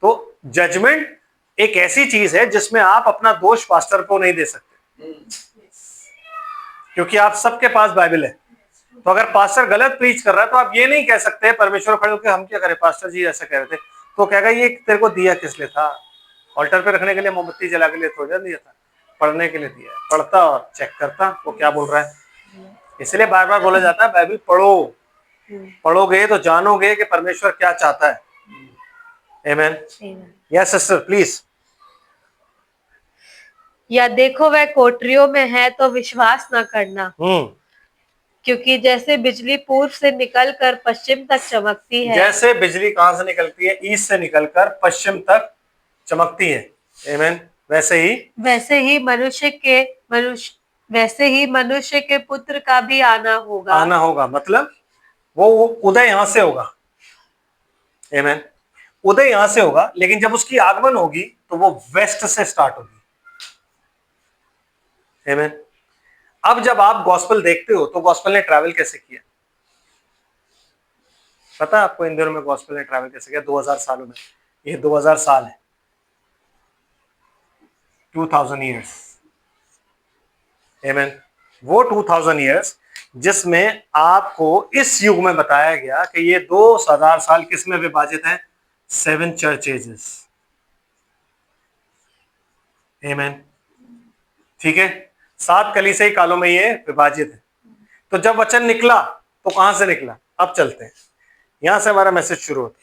तो जजमेंट एक ऐसी चीज है जिसमें आप अपना दोष पास्टर को नहीं दे सकते, क्योंकि आप सबके पास बाइबल है। तो अगर पास्टर गलत प्रीच कर रहा है तो आप ये नहीं कह सकते परमेश्वर खड़े होकर हम क्या करें, पास्टर जी ऐसा कह रहे थे, तो कहेगा ये तेरे को दिया किस लिए था, ऑल्टर पे रखने के लिए, मोमबत्ती जला के लिए थोड़ा दिया था, पढ़ने के लिए दिया है। पढ़ता और चेक करता वो क्या बोल रहा है। इसलिए बार बार बोला जाता है बाइबल पढ़ो, पढ़ोगे तो जानोगे कि परमेश्वर क्या चाहता है। आमीन। Yes sister please. या देखो वह कोठरियों में है तो विश्वास न करना, क्योंकि जैसे बिजली पूर्व से निकलकर पश्चिम तक चमकती है, जैसे बिजली कहां से निकलती है? ईस्ट से निकलकर पश्चिम तक चमकती है। आमीन। वैसे ही मनुष्य के पुत्र का भी आना होगा। मतलब वो उदय यहां से होगा। आमीन। उदय यहां से होगा, लेकिन जब उसकी आगमन होगी तो वो वेस्ट से स्टार्ट होगी। आमीन। अब जब आप गॉस्पेल देखते हो तो गॉस्पेल ने ट्रैवल कैसे किया? पता है आपको इन दिनों में गॉस्पेल ने ट्रैवल कैसे किया? 2000 सालों में। ये 2000 साल है, 2000 ईयर्स। आमीन। वो 2000 ईयर्स जिसमें आपको इस युग में बताया गया कि ये 2000 साल किस में विभाजित है? 7 चर्च एजेस। आमीन। ठीक है, 7 कलीसियाई कालों में ये विभाजित है। तो जब वचन निकला तो कहां से निकला? अब चलते हैं, यहां से हमारा मैसेज शुरू होता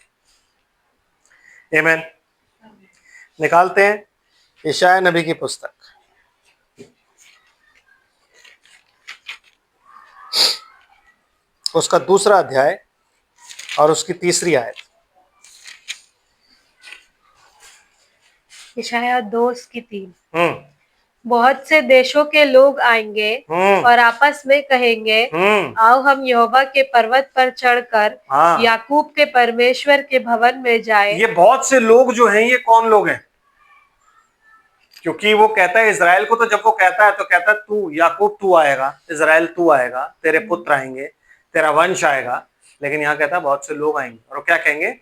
है। आमीन। निकालते हैं यशायाह नबी की पुस्तक, उसका 2रा अध्याय और उसकी 3री आयत। यशायाह 2:3। बहुत से देशों के लोग आएंगे और आपस में कहेंगे, आओ हम यहोवा के पर्वत पर चढ़कर याकूब के परमेश्वर के भवन में जाए। ये बहुत से लोग जो हैं, ये कौन लोग हैं? क्योंकि वो कहता है इजराइल को, तो जब वो कहता है तो कहता है तू याकूब तू आएगा, इजराइल तू आएगा, तेरे पुत्र आएंगे, तेरा वंश आएगा। लेकिन यहाँ कहता है बहुत से लोग आएंगे और क्या कहेंगे?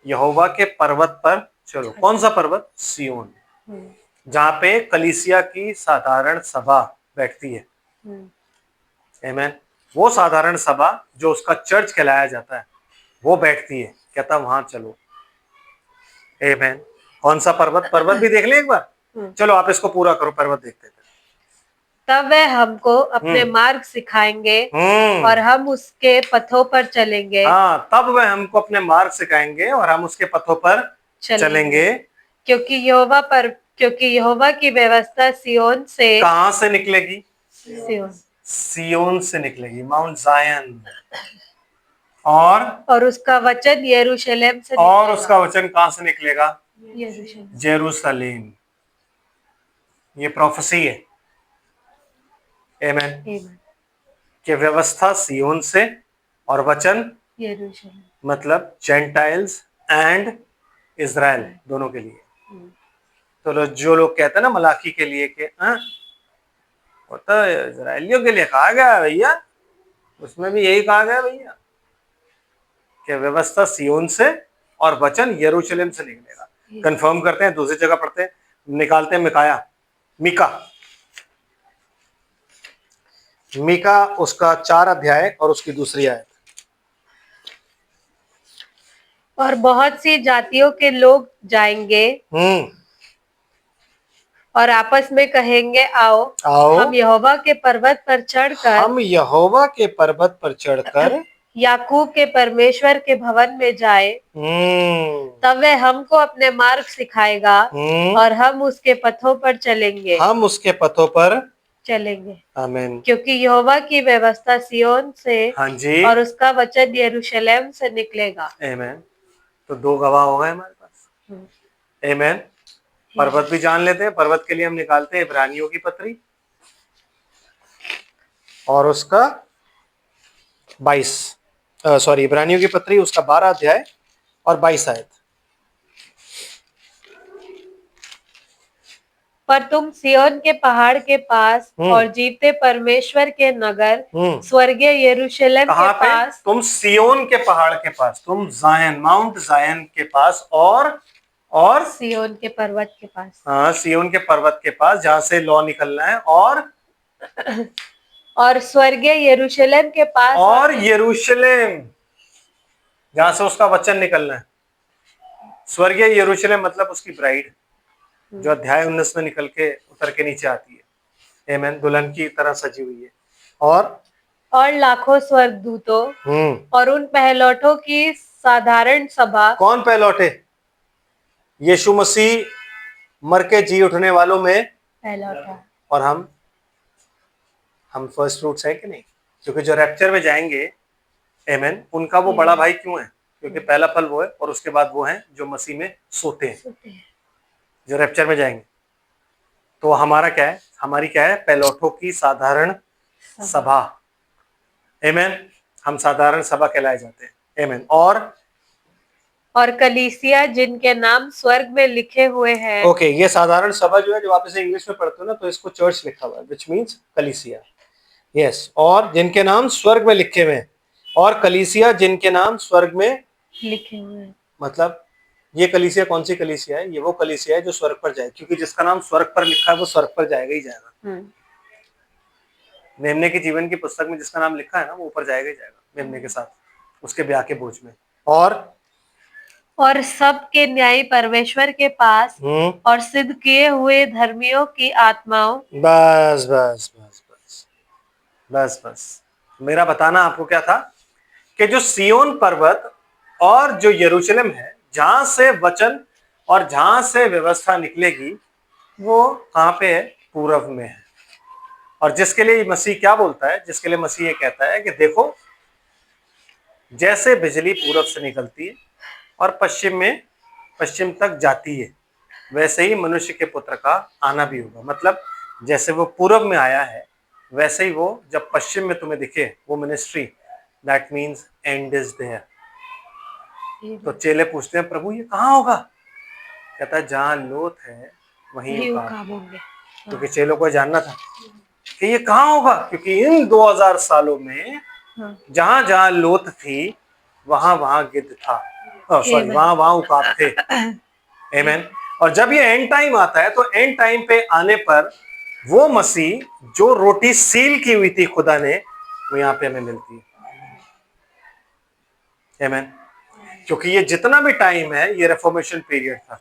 यहोवा के पर्वत पर चलो। कौन सा पर्वत? सियोन, जहां पे कलीसिया की साधारण सभा बैठती है। आमीन। वो साधारण सभा जो उसका चर्च कहलाया जाता है, वो बैठती है। कहता वहां चलो। आमीन। कौन सा पर्वत? पर्वत भी देख ले एक बार। चलो आप इसको पूरा करो, पर्वत देखते थे। तब वह हमको अपने मार्ग सिखाएंगे और हम उसके पथों पर चलेंगे। हाँ, तब वह हमको अपने मार्ग सिखाएंगे और हम उसके पथों पर चलेंगे। क्योंकि यहोवा की व्यवस्था सियोन से। कहां से निकलेगी? सियोन सियोन से निकलेगी, माउंट जायन। और उसका वचन यरूशलेम से और उसका वचन कहां से निकलेगा? यरूशलेम। जेरूशलेम। ये प्रोफेसी है। आमीन। कि व्यवस्था सियोन से और वचन यरूशलेम, मतलब जेंटाइल्स एंड इजराइल दोनों के लिए। तो जो लोग कहते हैं ना मलाकी के लिए कि वो तो इजराइलियों के लिए कहा गया भैया, उसमें भी यही कहा गया भैया कि व्यवस्था सियोन से और वचन यरूशलेम से निकलेगा। कंफर्म करते हैं, दूसरी जगह पढ़ते हैं, निकालते हैं मीका उसका 4 अध्याय और उसकी 2री आयत। और बहुत सी जातियों के लोग जाएंगे और आपस में कहेंगे, आओ हम यहोवा के पर्वत पर चढ़कर याकूब के परमेश्वर के भवन में जाए। तब वह हमको अपने मार्ग सिखाएगा और हम उसके पथों पर चलेंगे। आमीन। क्योंकि यहोवा की व्यवस्था सियोन से, हाँ जी, और उसका वचन यरूशलेम से निकलेगा। आमीन। तो 2 गवाह हो गए हमारे पास। आमीन। पर्वत भी जान लेते हैं। पर्वत के लिए हम निकालते हैं इब्रानियों की पत्री और उसका 22 इब्रानियों की पत्री उसका 12 अध्याय और 22 आयत। पर तुम सियोन के पहाड़ के पास और जीवते परमेश्वर के नगर स्वर्गीय यरूशलेम के पास। तुम सियोन के पहाड़ के पास, तुम जायन, माउंट जायन के पास और सियोन के पर्वत के पास। हाँ, सियोन के पर्वत के पास जहां से लॉ निकलना है, और स्वर्गीय यरूशलेम के पास, और यरूशलेम जहां से उसका वचन निकलना है। स्वर्गीय यरूशलेम मतलब उसकी ब्राइड, जो अध्याय 19 में निकल के उतर के नीचे आती है। आमीन। दुल्हन की तरह सजी हुई है। और लाखों स्वर्गदूतों और उन पहलौठों की साधारण सभा। कौन पहलौठे? यीशु मसीह मर के जी उठने वालों में पहलौठा। और हम फर्स्ट फ्रूट्स है कि नहीं? क्योंकि जो रैप्चर में जाएंगे, आमेन, उनका वो बड़ा भाई क्यों है? क्योंकि पहला फल वो है और उसके बाद वो है जो मसीह में सोते हैं, जो रैप्चर में जाएंगे। तो हमारा क्या है? हमारी क्या है? पैलोठों की साधारण सभा। आमेन, हम साधारण सभा कहलाए जाते हैं। आमेन। और कलीसिया जिनके नाम स्वर्ग में लिखे हुए हैं। ओके, ये साधारण सभा जो है, जब आप इसे इंग्लिश में पढ़ते हो ना, तो इसको चर्च लिखा हुआ है, विच मीन्स कलीसिया। यस, और जिनके नाम स्वर्ग में लिखे हुए हैं, और कलीसिया जिनके नाम स्वर्ग में लिखे हुए हैं। मतलब ये कलीसिया कौन सी कलीसिया है? ये वो कलीसिया है जो स्वर्ग पर जाए, क्योंकि जिसका नाम स्वर्ग पर लिखा है वो स्वर्ग पर जाएगा ही जाएगा। मेमने के जीवन की पुस्तक में जिसका नाम लिखा है ना, वो ऊपर जाएगा ही जाएगा मेमने के साथ, उसके ब्याह के बोझ में। और सबके न्यायी परमेश्वर के पास और सिद्ध किए हुए धर्मियों की आत्माओं। बस बस बस बस बस बस, मेरा बताना आपको क्या था कि जो सियोन पर्वत और जो यरूशलेम है, जहां से वचन और जहां से व्यवस्था निकलेगी, वो कहां पे है? पूरब में है। और जिसके लिए मसीह क्या बोलता है? जिसके लिए मसीह ये कहता है कि देखो, जैसे बिजली पूरब से निकलती है और पश्चिम तक जाती है, वैसे ही मनुष्य के पुत्र का आना भी होगा। मतलब जैसे वो पूरब में आया है, वैसे ही वो जब पश्चिम में तुम्हें दिखे वो ministry, that means and is there. तो चेले पूछते हैं, प्रभु ये कहाँ होगा? कहता है जहां लोथ है वहीं उकाब होंगे। क्योंकि चेलों को जानना था कि ये कहाँ होगा, क्योंकि इन 2000 सालों में जहां जहां लोथ थी, वहां वहां गिद्ध था, सॉरी, वहां वहां उकाब थे। आमेन। और जब ये एंड टाइम आता है, तो एंड टाइम पे आने पर वो मसीह जो रोटी सील की हुई थी खुदा ने, वो यहाँ पे हमें मिलती है। आमेन। क्योंकि ये जितना भी टाइम है, ये रिफॉर्मेशन पीरियड था,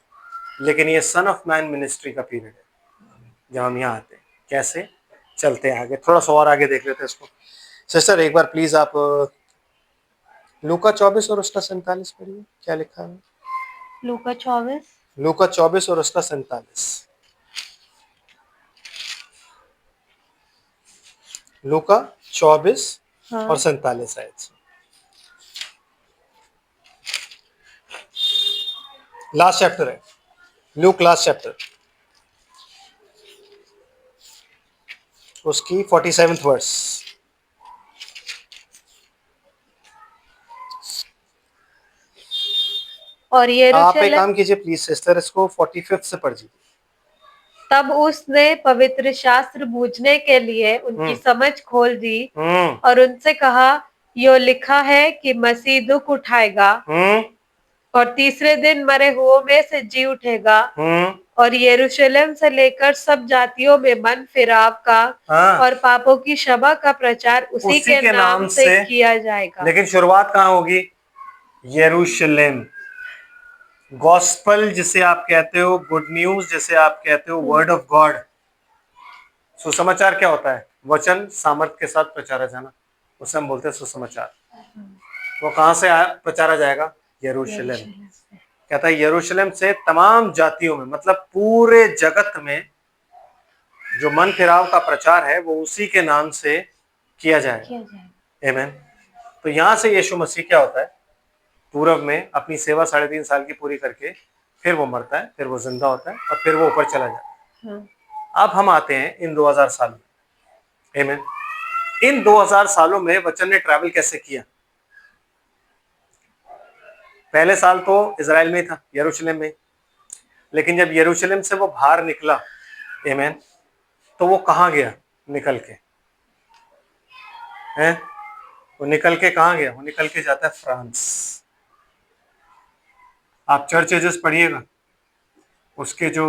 लेकिन ये सन ऑफ मैन मिनिस्ट्री का पीरियड है जब हम यहाँ आते हैं। कैसे? चलते हैं आगे, थोड़ा सा और आगे देख लेते हैं इसको। सिस्टर एक बार प्लीज आप लूका 24 और उसका 47 पढ़िए, क्या लिखा है? लूका 24 और उसका 47। लूका 24 और 47 आयत से लास्ट चैप्टर है, लूक लास्ट चैप्टर, उसकी 47th वर्स। और आप एक काम कीजिए प्लीज सिस्टर, इसको 45th से पढ़ दीजिए। तब उसने पवित्र शास्त्र बूझने के लिए उनकी समझ खोल दी और उनसे कहा, यो लिखा है कि मसीह दुख उठाएगा और तीसरे दिन मरे हुओं में से जी उठेगा और यरूशलेम से लेकर सब जातियों में मन फिराव का और पापों की क्षमा का प्रचार उसी के नाम से किया जाएगा। लेकिन शुरुआत कहाँ होगी? यरूशलेम। गॉस्पल जिसे आप कहते हो, गुड न्यूज जिसे आप कहते हो, वर्ड ऑफ गॉड। सुसमाचार क्या होता है? वचन सामर्थ के साथ प्रचारा जाना, उसे हम बोलते हैं सुसमाचार। वो कहां से प्रचारा जाएगा? यरूशलेम। कहता है यरूशलेम से तमाम जातियों में, मतलब पूरे जगत में जो मन फिराव का प्रचार है, वो उसी के नाम से किया जाएगा। आमीन। तो यहां से यीशु मसीह क्या होता है? पूरब में अपनी सेवा 3.5 साल की पूरी करके फिर वो मरता है, फिर वो जिंदा होता है और फिर वो ऊपर चला जाता है। अब हम आते हैं इन 2000 साल में। आमीन। इन 2000 सालों में वचन ने ट्रैवल कैसे किया? पहले साल तो इजराइल में था, यरूशलेम में, लेकिन जब यरूशलेम से वो बाहर निकला, आमीन, तो वो कहां गया? निकल के हैं? वो निकल के कहां गया? वो निकल के जाता है फ्रांस। आप चर्च एजेस पढ़िएगा, उसके जो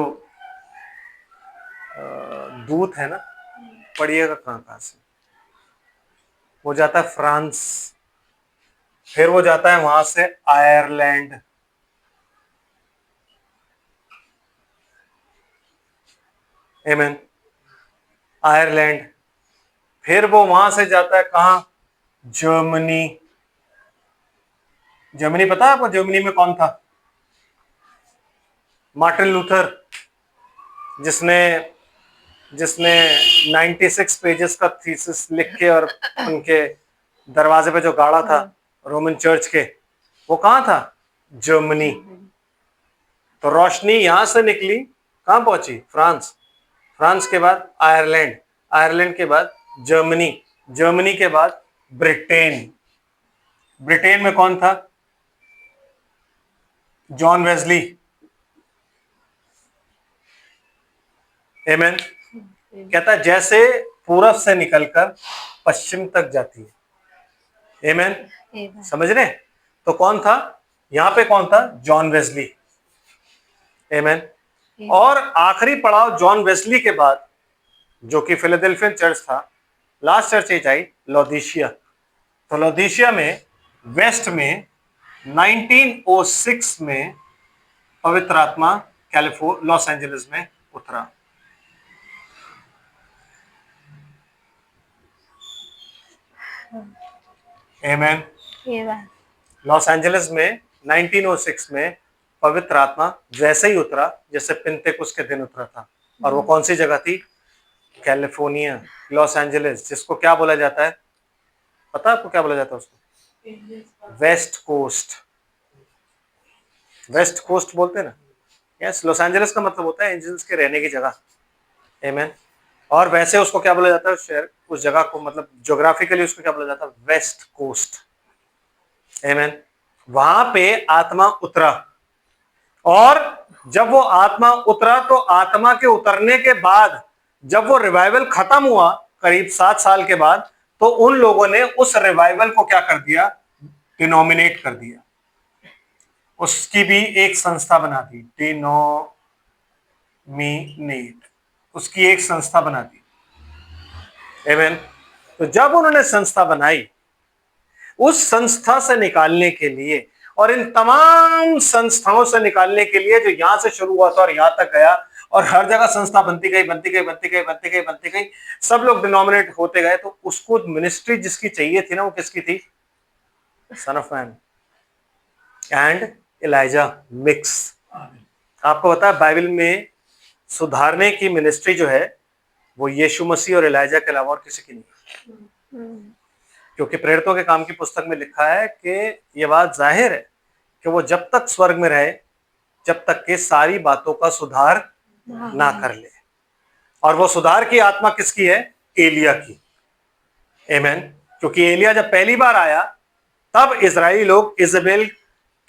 दूत है ना, पढ़िएगा कहां कहां से। वो जाता है फ्रांस, फिर वो जाता है वहां से आयरलैंड, आमीन, आयरलैंड, फिर वो वहां से जाता है कहां? जर्मनी। जर्मनी पता है आपको जर्मनी में कौन था? मार्टिन लूथर, जिसने जिसने 96 पेजेस का थीसिस लिख के और उनके दरवाजे पे जो गाड़ा था रोमन चर्च के, वो कहाँ था? जर्मनी। तो रोशनी यहां से निकली, कहां पहुंची? फ्रांस। फ्रांस के बाद आयरलैंड, आयरलैंड के बाद जर्मनी, जर्मनी के बाद ब्रिटेन। ब्रिटेन में कौन था? John Wesley. आमेन। कहता है जैसे पूरब से निकलकर पश्चिम तक जाती है। आमेन। समझ रहे? तो कौन था यहां पे? कौन था? John Wesley. आमेन। और आखिरी पड़ाव जॉन वेस्ली के बाद, जो कि फिलाडेल्फियन चर्च था, लास्ट चर्च एज आई लौदीशिया। तो लौदीशिया में वेस्ट में 1906 में पवित्र आत्मा लॉस एंजलिस में उतरा। आमेन। लॉस एंजलिस में 1906 में पवित्र आत्मा वैसे ही उतरा जैसे पिंतेकुस्त के दिन उतरा था। और वो कौन सी जगह थी? कैलिफोर्निया, लॉस एंजलिस, जिसको क्या बोला जाता है? पता है आपको क्या बोला जाता है उसको? West coast. वेस्ट कोस्ट बोलते हैं ना। यस, लॉस एंजलिस का मतलब होता है एंजल्स के रहने की जगह। आमेन। और वैसे उसको क्या बोला जाता है? शहर, उस जगह को, मतलब ज्योग्राफिकली उसको क्या बोला जाता है? West coast. आमेन। वहां पे आत्मा उतरा, और जब वो आत्मा उतरा तो आत्मा के उतरने के बाद जब वो रिवाइवल खत्म हुआ करीब 7 साल के बाद, तो उन लोगों ने उस रिवाइवल को क्या कर दिया? डिनोमिनेट कर दिया। उसकी भी एक संस्था बना दी, डिनोमिनेट, उसकी एक संस्था बना दी। आमेन। तो जब उन्होंने संस्था बनाई, उस संस्था से निकालने के लिए और इन तमाम संस्थाओं से निकालने के लिए जो यहां से शुरू हुआ था और यहां तक गया, और हर जगह संस्था बनती गई, बनती गई, बनती गई, बनती गई, बनती गई, सब लोग डिनोमिनेट होते गए, तो उसको मिनिस्ट्री जिसकी चाहिए थी ना, वो किसकी थी? Son of man and Eliza mix. आपको पता है बाइबल में सुधारने की मिनिस्ट्री जो है वो यीशु मसीह और एलाइजा के अलावा और किसी की नहीं। क्योंकि प्रेरितों के काम की पुस्तक में लिखा है कि यह बात जाहिर है कि वो जब तक स्वर्ग में रहे, जब तक के सारी बातों का सुधार ना कर ले। और वो सुधार की आत्मा किसकी है? एलिया की। आमेन। क्योंकि एलिया जब पहली बार आया तब इजरायली लोग इजबेल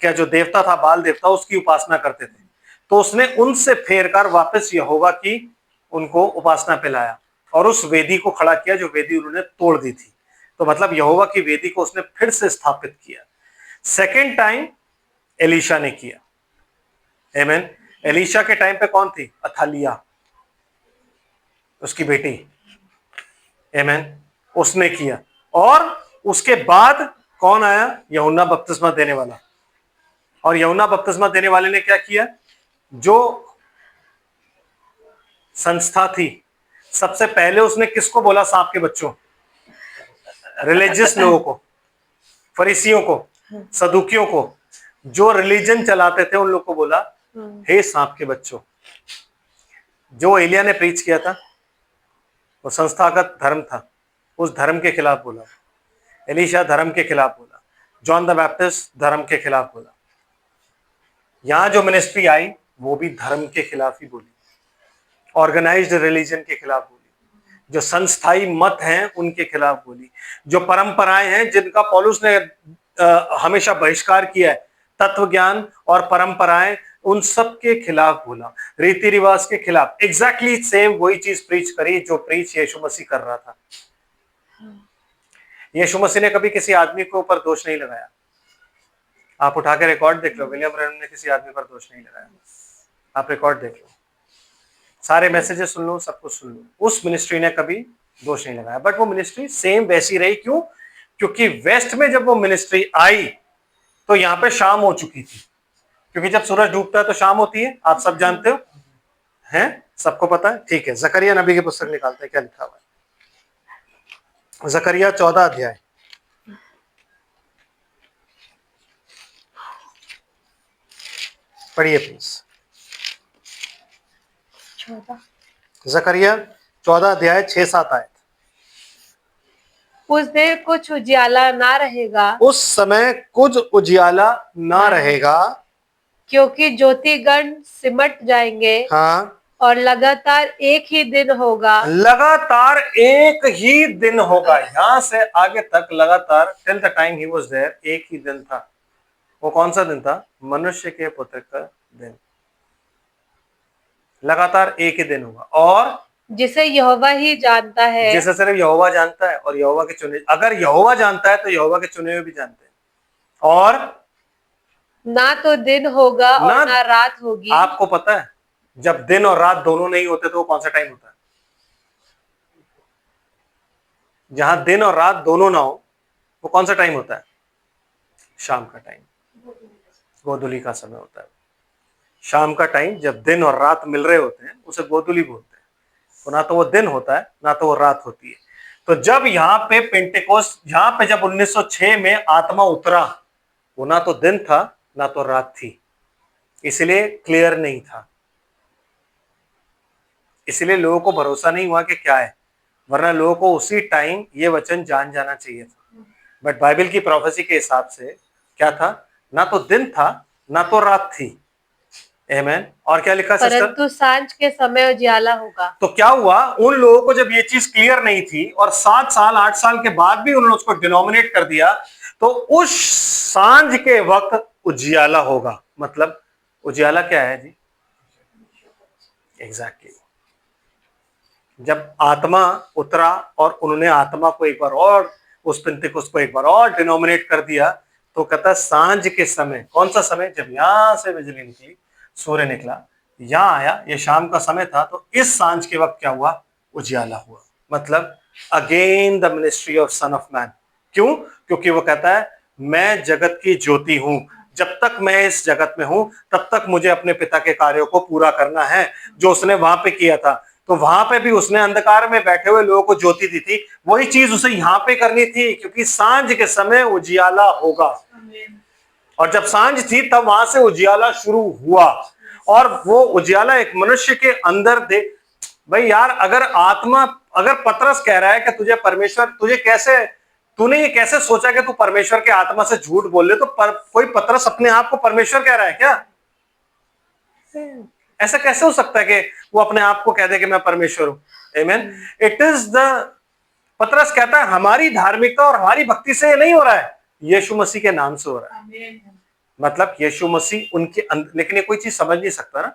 का जो देवता था, बाल देवता, उसकी उपासना करते थे। तो उसने उनसे फेर कर वापस यहोवा की उनको उपासना पे लाया और उस वेदी को खड़ा किया जो वेदी उन्होंने तोड़ दी थी। तो मतलब यहोवा की वेदी को उसने फिर से स्थापित किया। सेकेंड टाइम एलीशा ने किया। आमेन। एलीशा के टाइम पे कौन थी? अथालिया, उसकी बेटी। आमेन। उसने किया। और उसके बाद कौन आया? यूहन्ना बपतिस्मा देने वाला। और यूहन्ना बपतिस्मा देने वाले ने क्या किया? जो संस्था थी, सबसे पहले उसने किसको बोला? सांप के बच्चों, रिलीजियस लोगों को, फरीसियों को, सदुकियों को, जो रिलीजन चलाते थे, उन लोगों को बोला हे सांप के बच्चों। जो एलिया ने प्रीच किया था वो संस्थागत धर्म था, उस धर्म के खिलाफ बोला। एलीशा धर्म के खिलाफ बोला। जॉन द बैप्टिस्ट धर्म के खिलाफ बोला। यहां जो मिनिस्ट्री आई वो भी धर्म के खिलाफ ही बोली, ऑर्गेनाइज्ड रिलीजन के खिलाफ बोली, जो संस्थाई मत हैं उनके खिलाफ बोली, जो परंपराएं हैं जिनका पौलुस ने हमेशा बहिष्कार किया है, तत्व ज्ञान और परंपराएं, उन सब के खिलाफ बोला, रीति रिवाज के खिलाफ। एग्जैक्टली सेम वही चीज प्रीच करी जो प्रीच यीशु मसीह कर रहा था। यीशु मसीह ने कभी किसी आदमी के ऊपर दोष नहीं लगाया। आप उठा के रिकॉर्ड देख लो, विलियम ब्रैनम ने किसी आदमी पर दोष नहीं लगाया। आप रिकॉर्ड देख लो, सारे मैसेजेस सुन लो, सब कुछ सुन लो, उस मिनिस्ट्री ने कभी दोष नहीं लगाया। बट वो मिनिस्ट्री सेम वैसी रही। क्यों? क्योंकि वेस्ट में जब वो मिनिस्ट्री आई तो यहाँ पे शाम हो चुकी थी। क्योंकि जब सूरज डूबता है तो शाम होती है, आप सब जानते हो, हैं? सबको पता है? ठीक है, जकरिया नबी की पुस्तक निकालते हैं, क्या लिखा हुआ है। जकरिया 14 अध्याय, पढ़िए प्लीज। जकरिया 14 अध्याय 6-7 आयत। उस देर कुछ उजियाला ना रहेगा, उस समय कुछ उजियाला ना रहेगा, क्योंकि ज्योतिगण सिमट जाएंगे हाँ, और लगातार एक ही दिन होगा। लगातार एक ही दिन होगा। यहां से आगे तक लगातार till the time he was there एक ही दिन था। वो कौन सा दिन था? मनुष्य के पुत्र का दिन। लगातार एक ही दिन होगा, और जिसे यहोवा ही जानता है। जिसे सिर्फ यहोवा जानता है, और यहोवा के चुने, अगर यहोवा जानता है तो यहोवा के चुने हुए भी जानते हैं। और ना तो दिन होगा और ना रात होगी। आपको पता है जब दिन और रात दोनों नहीं होते तो वो कौन सा टाइम होता है? जहां दिन और रात दोनों ना हो वो कौन सा टाइम होता है? शाम का टाइम, गोधूली का समय होता है। शाम का टाइम जब दिन और रात मिल रहे होते हैं उसे गोधूली बोलते हैं। तो ना तो वो दिन होता है ना तो वो रात होती है। तो जब यहाँ पे पेंटेकोस्ट, यहाँ पे जब 1906 में आत्मा उतरा, वो ना तो दिन था ना तो रात थी, इसलिए क्लियर नहीं था, इसलिए लोगों को भरोसा नहीं हुआ कि क्या है, वरना लोगों को उसी टाइम ये वचन जान जाना चाहिए था। बट बाइबल की प्रोफेसी के हिसाब से क्या था? ना तो दिन था ना तो रात थी। आमेन। और क्या लिखा सिस्टर? परंतु सांझ के समय उजियाला होगा। तो क्या हुआ, उन लोगों को जब ये चीज क्लियर नहीं थी और 7 साल 8 साल के बाद भी उन्होंने उसको डिनोमिनेट कर दिया, तो उस सांझ के वक्त उजियाला होगा। मतलब उजियाला क्या है जी? एग्जैक्टली जब आत्मा उतरा और उन्होंने आत्मा को एक बार और, उस पिंतेकुस्त को एक बार और डिनोमिनेट कर दिया, तो कहता सांझ के समय। कौन सा समय? जब यहां से बिजली निकली, सूर्य निकला, यहां आया, ये शाम का समय था, तो इस सांझ के वक्त क्या हुआ? उजियाला हुआ। मतलब again the ministry of sun of man. क्यों? क्योंकि वो कहता है मैं जगत की ज्योति हूं, जब तक मैं इस जगत में हूं तब तक मुझे अपने पिता के कार्यों को पूरा करना है जो उसने वहां पे किया था। तो वहां पे भी उसने अंधकार में बैठे हुए लोगों को ज्योति दी थी, वही चीज उसे यहां पे करनी थी, क्योंकि सांझ के समय उजियाला होगा। और जब सांझ थी तब वहां से उजियाला शुरू हुआ, और वो उजियाला एक मनुष्य के अंदर दे। भाई यार, अगर आत्मा, अगर पतरस कह रहा है कि तुझे परमेश्वर, तुझे कैसे, तूने ये कैसे सोचा कि तू परमेश्वर के आत्मा से झूठ बोल ले, तो कोई पतरस अपने आप को परमेश्वर कह रहा है क्या? ऐसा कैसे हो सकता है कि वो अपने आप को कह दे कि मैं परमेश्वर हूं? आमेन। इट इज द, पतरस कहता है हमारी धार्मिकता और हमारी भक्ति से ये नहीं हो रहा है, यीशु मसीह के नाम से हो रहा है। मतलब यीशु मसीह उनके अंदर, लेकिन ये कोई चीज समझ नहीं सकता ना,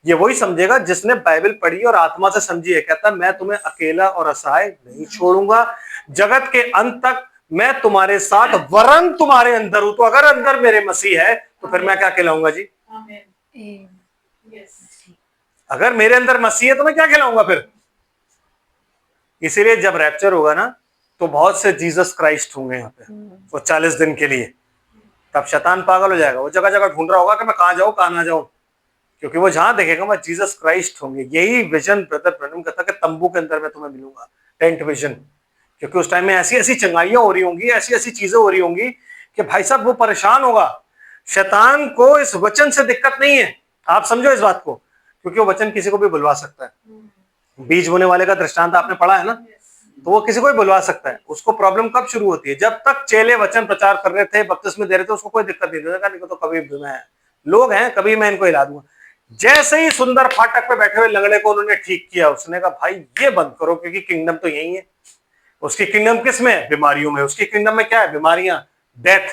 ये वही समझेगा जिसने बाइबल पढ़ी और आत्मा से समझी है। कहता मैं तुम्हें अकेला और असहाय नहीं छोड़ूंगा, जगत के अंत तक मैं तुम्हारे साथ, वरन तुम्हारे अंदर हूं। तो अगर अंदर मेरे मसीह है तो फिर मैं क्या कहलाऊंगा जी? अगर मेरे अंदर मसीह है तो मैं क्या कहलाऊंगा फिर? इसीलिए जब रैप्चर होगा ना, तो बहुत से जीसस क्राइस्ट होंगे यहाँ पे, वो 40 दिन के लिए। तब शैतान पागल हो जाएगा, वो जगह जगह ढूंढ रहा होगा कि मैं कहां जाऊं कहां ना जाऊं, क्योंकि वो जहां देखेगा वह जीसस क्राइस्ट होंगे। यही विजन ब्रदर ब्रैनम कहता कि तंबू के अंदर मैं तुम्हें मिलूंगा, टेंट विजन। क्योंकि उस टाइम में ऐसी ऐसी चंगाइयां हो रही होंगी, ऐसी ऐसी चीजें हो रही होंगी कि भाई साहब वो परेशान होगा। शैतान को इस वचन से दिक्कत नहीं है, आप समझो इस बात को, क्योंकि वो वचन किसी को भी बुलवा सकता है। बीज बोने वाले का दृष्टांत आपने पढ़ा है ना, तो वो किसी को भी बुलवा सकता है। उसको प्रॉब्लम कब शुरू होती है? जब तक चेले वचन प्रचार कर रहे थे, बपतिस्मे दे रहे थे, उसको कोई दिक्कत नहीं देगा, नहीं तो कभी मैं, लोग हैं कभी मैं इनको हिला दूंगा। जैसे ही सुंदर फाटक पे बैठे हुए लंगड़े को उन्होंने ठीक किया, उसने कहा भाई ये बंद करो, क्योंकि किंगडम तो यही है। उसकी किंगडम किस में है? बीमारियों में। उसकी किंगडम में क्या है? बीमारियां, डेथ,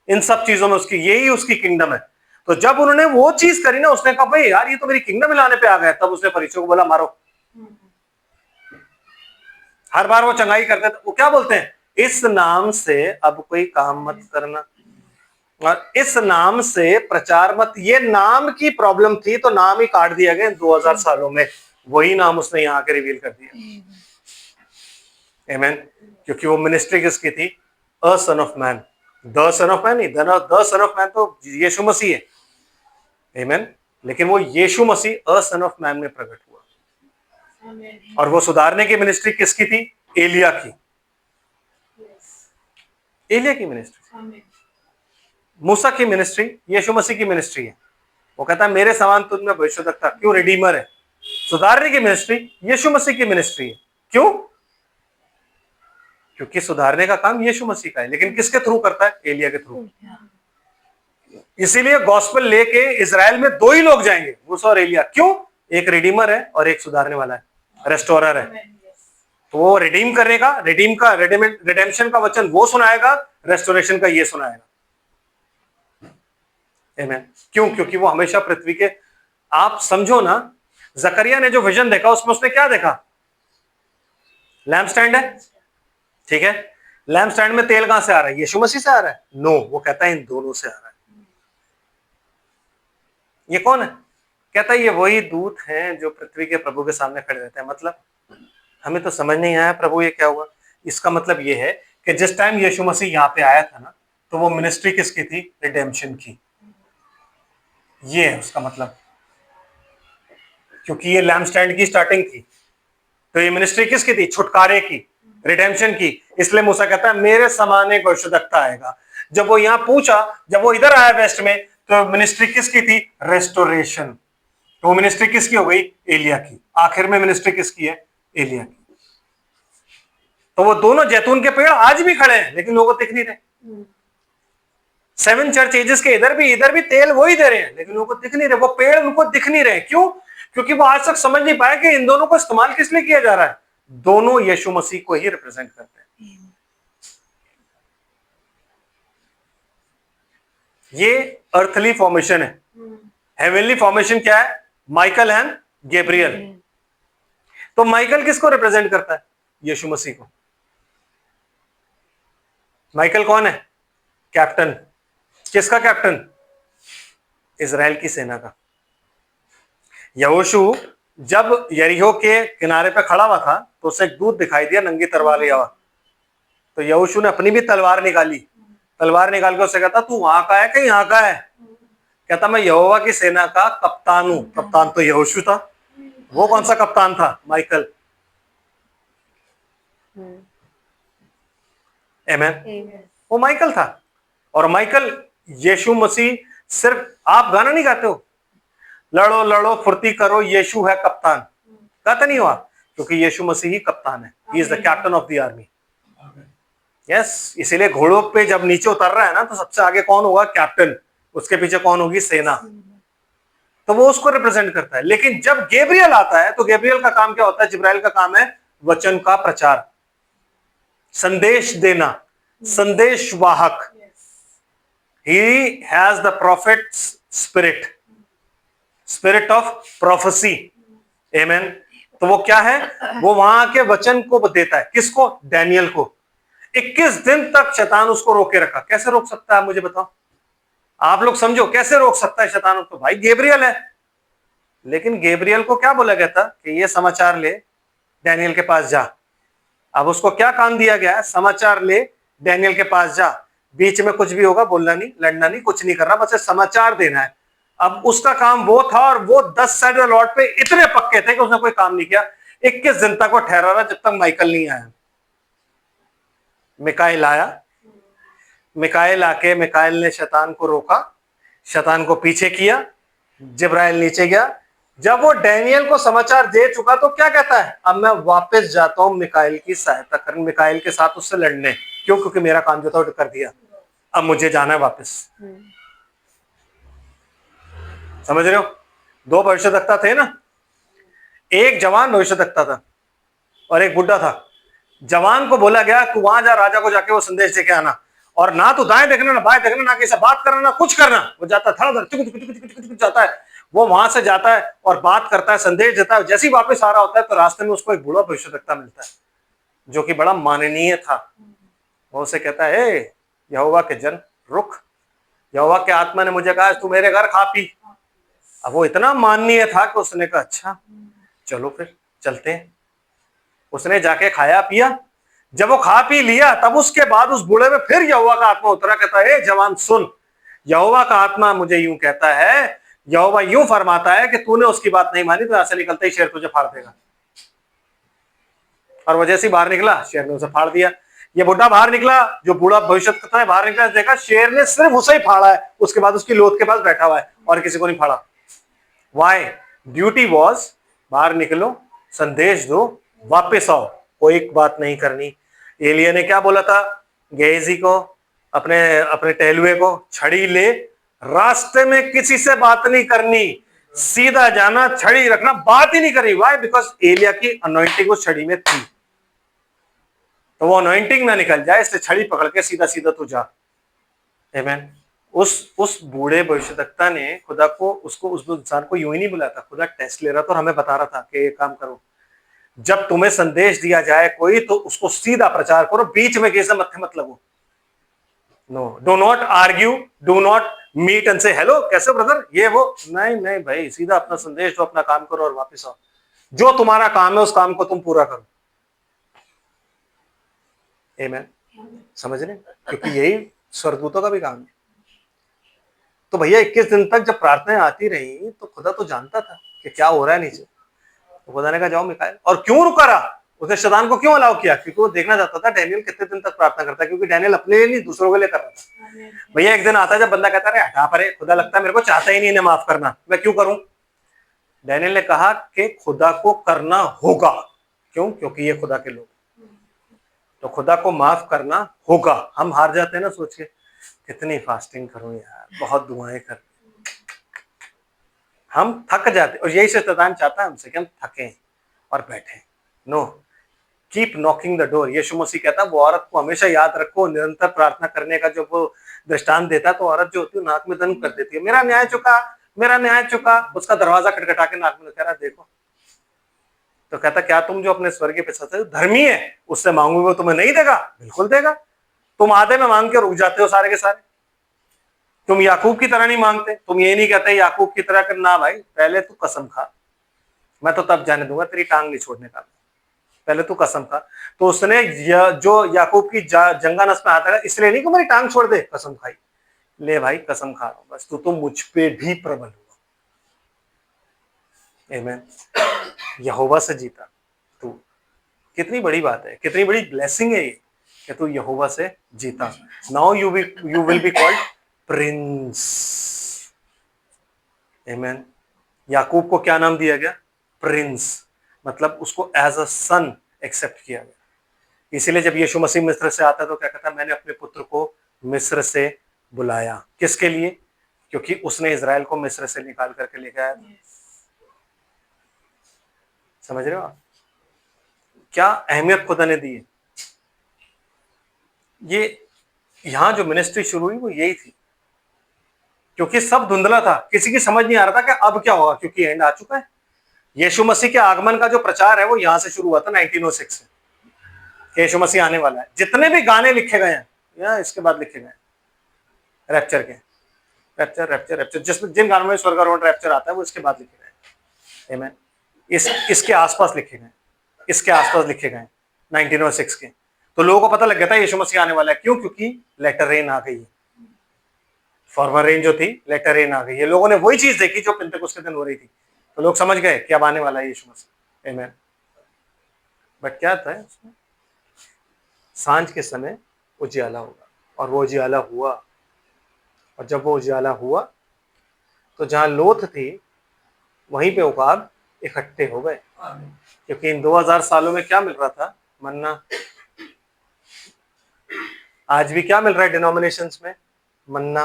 इन सब चीजों में उसकी, यही उसकी किंगडम है। तो जब उन्होंने वो चीज करी ना, उसने कहा भाई यार ये तो मेरी किंगडम हिलाने पे आ गया। तब उसने फरीसियों को बोला मारो। हर बार वो चंगाई करते थे, वो क्या बोलते हैं? इस नाम से अब कोई काम मत करना, और इस नाम से प्रचार मत। ये नाम की प्रॉब्लम थी, तो नाम ही काट दिया गया 2000 सालों में। वही नाम उसने यहाँ के रिवील कर दिया। आमेन। क्योंकि वो मिनिस्ट्री किसकी थी? A son of man. The son of man नहीं, द सन ऑफ मैन तो यीशु मसीह है। आमेन। लेकिन वो यीशु मसीह अ सन ऑफ मैन में प्रकट हुआ, और वो सुधारने की मिनिस्ट्री किसकी थी? एलिया की। एलिया की मिनिस्ट्री, मूसा की मिनिस्ट्री, यीशु मसीह की मिनिस्ट्री है। वो कहता है मेरे समान तुझ में भविष्यवक्ता, क्यों? रिडीमर है, सुधारने की मिनिस्ट्री यीशु मसीह की मिनिस्ट्री है। क्यों? क्योंकि सुधारने का काम यीशु मसीह का है, लेकिन किसके थ्रू करता है? एलिया के थ्रू। इसीलिए गॉस्पेल लेके इजराइल में दो ही लोग जाएंगे, मूसा और एलिया। क्यों? एक रिडीमर है और एक सुधारने वाला है, रेस्टोरर है। तो वो रिडीम करने का, रिडेम्पशन का वचन वो सुनाएगा, रेस्टोरेशन का ये सुनाएगा। आमीन। क्यों? क्योंकि वो हमेशा पृथ्वी के, आप समझो ना, जकरिया ने जो विजन देखा उसमें उसने क्या देखा? लैम्प स्टैंड है, ठीक है। लैम्प स्टैंड में तेल कहां से आ रहा है? यीशु मसीह से आ रहा है? नो, वो कहता है इन दोनों से आ रहा है। ये कौन है? कहता है ये वही दूत हैं जो पृथ्वी के प्रभु के सामने खड़े रहते हैं। मतलब हमें तो समझ नहीं आया प्रभु ये क्या हुआ। इसका मतलब ये है कि जिस टाइम यीशु मसीह यहाँ पे आया था ना, तो वो मिनिस्ट्री किसकी थी? रिडेम्पशन की। ये है उसका मतलब, क्योंकि ये लैम्प स्टैंड की स्टार्टिंग थी, तो ये मिनिस्ट्री किसकी थी? छुटकारे की, रिडेम्पशन की। इसलिए मूसा कहता है मेरे समान एक भविष्यद्वक्ता आएगा। जब वो यहाँ पूछा, जब वो इधर आया वेस्ट में, तो मिनिस्ट्री किसकी थी? रेस्टोरेशन। तो वो मिनिस्ट्री किसकी हो गई? एलिया की। आखिर में मिनिस्ट्री किसकी है? एलिया की। तो वो दोनों जैतून के पेड़ आज भी खड़े हैं, लेकिन लोगों को दिख नहीं रहे। 7 चर्च एजेस के इधर भी तेल वो ही दे रहे हैं, लेकिन लोगों को दिख नहीं रहे। वो पेड़ उनको दिख नहीं रहे। क्यों? क्योंकि वो आज तक समझ नहीं पाए कि इन दोनों को इस्तेमाल किस लिए किया जा रहा है। दोनों यीशु मसीह को ही रिप्रेजेंट करते हैं। ये अर्थली फॉर्मेशन है। हेवनली फॉर्मेशन क्या है? Michael and Gabriel. तो माइकल किसको रिप्रेजेंट करता है? यीशु मसीह को। माइकल कौन है? कैप्टन। किसका कैप्टन? इजराइल की सेना का। यहोशू जब यरीहो के किनारे पे खड़ा हुआ था, तो उसे एक दूत दिखाई दिया नंगी तलवार लिया हुआ। तो यहोशू ने अपनी भी तलवार निकाली। तलवार निकाल के उससे कहता तू वहां का है कि यहाँ का है? कहता मैं यहोवा की सेना का कप्तान हूं। कप्तान तो यहोशू था। वो कौन सा कप्तान था? माइकल। आमीन। वो माइकल था। और माइकल यीशु मसीह, सिर्फ आप गाना नहीं गाते हो, लड़ो लड़ो फुर्ती करो यीशु है कप्तान, गाते नहीं हो आप? क्योंकि यीशु मसीह ही कप्तान है। He is the captain of the army. Yes, इसीलिए घोड़ों पे जब नीचे उतर रहा है ना, तो सबसे आगे कौन होगा? कैप्टन। उसके पीछे कौन होगी? सेना। तो वो उसको रिप्रेजेंट करता है। लेकिन जब गैब्रियल आता है, तो गैब्रियल का काम क्या होता है? जिब्राइल का काम है वचन का प्रचार, संदेश देना, संदेश वाहक। He has the prophet's spirit, spirit of prophecy. Amen. तो वो क्या है? वो वहां के वचन को देता है। किसको? डैनियल को। 21 दिन तक शैतान उसको रोके रखा। कैसे रोक सकता है? मुझे बताओ, आप लोग समझो, कैसे रोक सकता है शैतान? तो भाई गैब्रियल है। लेकिन गैब्रियल को क्या बोला गया था? कि ये समाचार ले, डैनियल के पास जा। अब उसको क्या काम दिया गया है? समाचार ले, डैनियल के पास जा। बीच में कुछ भी होगा बोलना नहीं, लड़ना नहीं, कुछ नहीं करना, बस समाचार देना है। अब उसका काम वो था, और वो 10 साइड लॉर्ड पे इतने पक्के थे कि उसने कोई काम नहीं किया। 21 दिन तक वो ठहरा रहा, जब तक माइकल नहीं आया। मिकाएल आया। मिकाएल आके मिकाएल ने शैतान को रोका, शैतान को पीछे किया। जिब्राइल नीचे गया। जब वो डैनियल को समाचार दे चुका, तो क्या कहता है? अब मैं वापस जाता हूं मिकाएल की सहायता करने, मिकाएल के साथ उससे लड़ने। क्यों? क्योंकि मेरा काम जो था वो कर दिया, अब मुझे जाना है वापस। समझ रहे हो? 2 भविष्यद्वक्ता थे ना, एक जवान भविष्यद्वक्ता था और एक बुढ़ा था। जवान को बोला गया तू वहां जा, राजा को जाके वो संदेश देके आना, और ना तो दाएं देखना ना बाएं देखना, ना किसी बात करना, ना कुछ करना। वो जाता था जाता है, वो वहां से जाता है और बात करता है, संदेश देता है। जैसे ही वापस आ रहा होता है, तो रास्ते में उसको एक बूढ़ा भविष्यद्वक्ता मिलता है, जो कि बड़ा माननीय था। वो उसे कहता है यहोवा के जन रुक, यहोवा के आत्मा ने मुझे कहा तू मेरे घर खा पी। अब वो इतना माननीय था कि उसने कहा अच्छा चलो फिर चलते हैं। उसने जाके खाया पिया। जब वो खा पी लिया, तब उसके बाद उस बूढ़े में फिर यहोवा का आत्मा उतरा। कहता है जवान सुन, यहोवा का आत्मा मुझे यूं कहता है, यहोवा यूं फरमाता है कि तूने उसकी बात नहीं मानी, तो ऐसे निकलते ही शेर तुझे फाड़ देगा। और वो जैसे ही बाहर निकला, शेर ने उसे फाड़ दिया। ये बुढ़ा बाहर निकला, जो बूढ़ा भविष्यद्वक्ता है बाहर निकला, देखा शेर ने सिर्फ उसे ही फाड़ा है। उसके बाद उसकी लोथ के पास बैठा हुआ है और किसी को नहीं फाड़ा। वाई? ड्यूटी वॉज, बाहर निकलो, संदेश दो, वापस आओ, कोई बात नहीं करनी। एलिया ने क्या बोला था गेहजी को, अपने अपने टहलुए को, छड़ी ले, रास्ते में किसी से बात नहीं करनी, सीधा जाना, छड़ी रखना, बात ही नहीं करनी। वाई? बिकॉज एलिया की अनॉइंटिंग उस छड़ी में थी, तो वो अनॉइंटिंग ना निकल जाए, इसलिए छड़ी पकड़ के सीधा सीधा तू जा। आमीन। उस बूढ़े भविष्यवक्ता ने खुदा को, उसको, उस इंसान को यूं ही नहीं बुलाया था, खुदा टेस्ट ले रहा था और हमें बता रहा था कि ये काम करो। जब तुम्हें संदेश दिया जाए कोई, तो उसको सीधा प्रचार करो, बीच में किसी मत्थे मत लगो। No, do not argue, do not meet and say hello कैसे ब्रदर, ये वो, नहीं नहीं भाई, सीधा अपना संदेश दो, अपना काम करो और वापस आओ। जो तुम्हारा काम है उस काम को तुम पूरा करो। आमीन। समझ रहे? क्योंकि यही स्वर्गदूतों का भी काम है। तो भैया 21 दिन तक जब प्रार्थनाएं आती रही, तो खुदा तो जानता था कि क्या हो रहा है नीचे। तो खुदा ने कहा जाओ मिकाएल। और क्यों रुका रहा? उसने शैतान को क्यों अलाउ किया? क्योंकि वो देखना चाहता था डैनियल कितने दिन तक प्रार्थना करता है, क्योंकि डैनियल अपने लिए नहीं दूसरों के लिए कर रहा था। भैया एक दिन आता है जब बंदा कहता है हटा परे, खुदा लगता है मेरे को चाहता ही नहीं इन्हें माफ करना, मैं क्यों करूं? डैनियल ने कहा कि खुदा को करना होगा। क्यों? क्योंकि ये खुदा के लोग, तो खुदा को माफ करना होगा। हम हार जाते हैं ना सोच के, कितनी फास्टिंग करूं यार, बहुत दुआएं कर, हम थक जाते। और यही शैतान चाहता है हमसे कि हम थकें और बैठें। No, keep knocking the door. यीशु मसीह कहता है वो औरत को हमेशा याद रखो, निरंतर प्रार्थना करने का जो वो दृष्टांत देता है, तो औरत जो होती है नाक में दंड कर देती है, मेरा न्याय चुका, मेरा न्याय चुका। उसका दरवाजा खटखटा के नाक में कह रहा देखो, तो कहता क्या तुम जो अपने स्वर्गीय पिता से धर्मी है उससे मांगोगे वो तुम्हें नहीं देगा? बिल्कुल देगा। तुम आधे में मांग के रुक जाते हो सारे के सारे। तुम याकूब की तरह नहीं मांगते, तुम ये नहीं कहते याकूब की तरह करना, भाई पहले तू कसम खा, मैं तो तब जाने दूंगा तेरी टांग नहीं छोड़ने का, पहले तू कसम खा। तो उसने जो याकूब की जंगा नस में आता है, इसलिए नहीं कि मेरी टांग छोड़ दे, कसम खाई, ले भाई कसम खा रहा हूं, बस तू तो मुझ पे भी प्रबल हुआ। आमीन। यहोवा से जीता तू, कितनी बड़ी बात है, कितनी बड़ी ब्लेसिंग है ये कि तू यहोवा से जीता। Now you will be called Prince. आमीन। याकूब को क्या नाम दिया गया? प्रिंस। मतलब उसको एज अ सन एक्सेप्ट किया गया। इसीलिए जब यीशु मसीह मिस्र से आता है तो क्या कहता है? मैंने अपने पुत्र को मिस्र से बुलाया। किसके लिए? क्योंकि उसने इजराइल को मिस्र से निकाल करके लेके आया था। समझ रहे हो आप क्या अहमियत खुदा ने दी है? ये यहां जो मिनिस्ट्री शुरू हुई वो यही थी, क्योंकि सब धुंधला था, किसी की समझ नहीं आ रहा था कि अब क्या होगा, क्योंकि एंड आ चुका है। यीशु मसीह के आगमन का जो प्रचार है वो यहां से शुरू हुआ था 1906 से, यीशु मसीह आने वाला है। जितने भी गाने लिखे गए हैं या इसके बाद लिखे गए रैप्चर के, रैप्चर रैप्चर रैप्चर, जिसमें जिन गानों में स्वर्गारोहण रैप्चर आता है वो इसके बाद लिखे गए। आमीन। इसके आसपास लिखे गए, इसके आसपास लिखे गए 1906 के। तो लोगों को पता लग गया था यीशु मसीह आने वाला है। क्यों? क्योंकि लेटर रेन आ गई है, फॉर्मर रेन जो थी लेटर रेन आ गई है। लोगों ने वही चीज देखी जो पिंतेकुस्त के दिन हो रही थी, तो लोग समझ गए कि अब आने वाला है यीशु मसीह। आमीन। बट क्या था उसमें? सांझ के समय उजियाला होगा, और वो उजियाला हुआ। और जब वो उजियाला हुआ तो जहां लोथ थी वहीं पे उकाब इकट्ठे हो गए। क्योंकि इन 2000 सालों में क्या मिल रहा था? मन्ना। आज भी क्या मिल रहा है डिनोमिनेशंस में? मन्ना।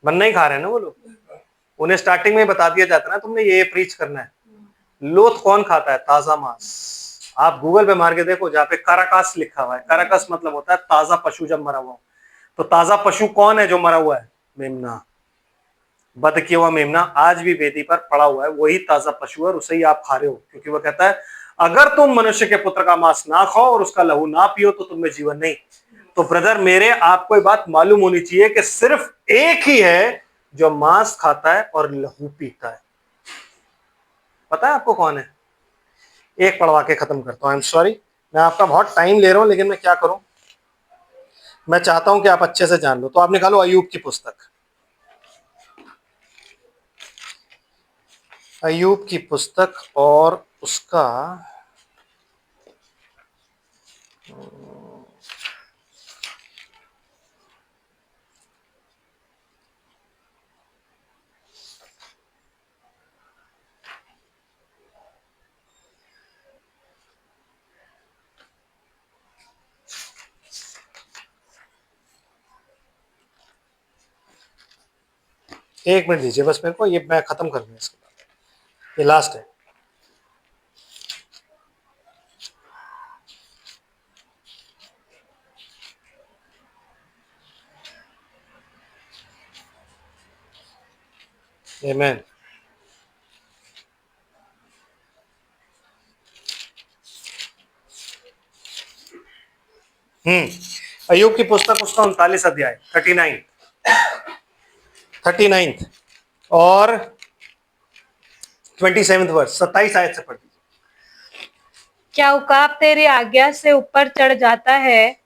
मन्ना ही खा रहे हैं ना वो लोग। उन्हें स्टार्टिंग में बता दिया जाता है ना तुमने ये प्रीच करना है। लोथ कौन खाता है? ताजा मांस। आप गूगल पे मार के देखो, जहाँ पे काराकास लिखा हुआ है, काराकास मतलब होता है ताजा पशु जब मरा हुआ। तो ताजा पशु कौन है जो मरा हुआ है? मेमना, वध किया हुआ मेमना आज भी वेदी पर पड़ा हुआ है, वही ताजा पशु है और उसे ही आप खा रहे हो। क्योंकि वो कहता है अगर तुम मनुष्य के पुत्र का मांस ना खाओ और उसका लहू ना पियो तो तुम्हें जीवन नहीं। तो ब्रदर मेरे, आपको ये बात मालूम होनी चाहिए कि सिर्फ एक ही है जो मांस खाता है और लहू पीता है। पता है आपको कौन है? एक पढ़वा के खत्म करता हूं। आई एम सॉरी, मैं आपका बहुत टाइम ले रहा हूं, लेकिन मैं क्या करूं, मैं चाहता हूं कि आप अच्छे से जान लो। तो आप निकालो अय्यूब की पुस्तक, अय्यूब की पुस्तक और उसका 1 मिनट दीजिए बस मेरे को, ये मैं खत्म कर दूं इसके बाद, ये लास्ट है। आमीन। अय्यूब की पुस्तक उसका 39 अध्याय 39 और 27 वर्ष 27 आयत से पढ़ दीजिए। क्या उकाब तेरी आज्ञा से ऊपर चढ़ जाता है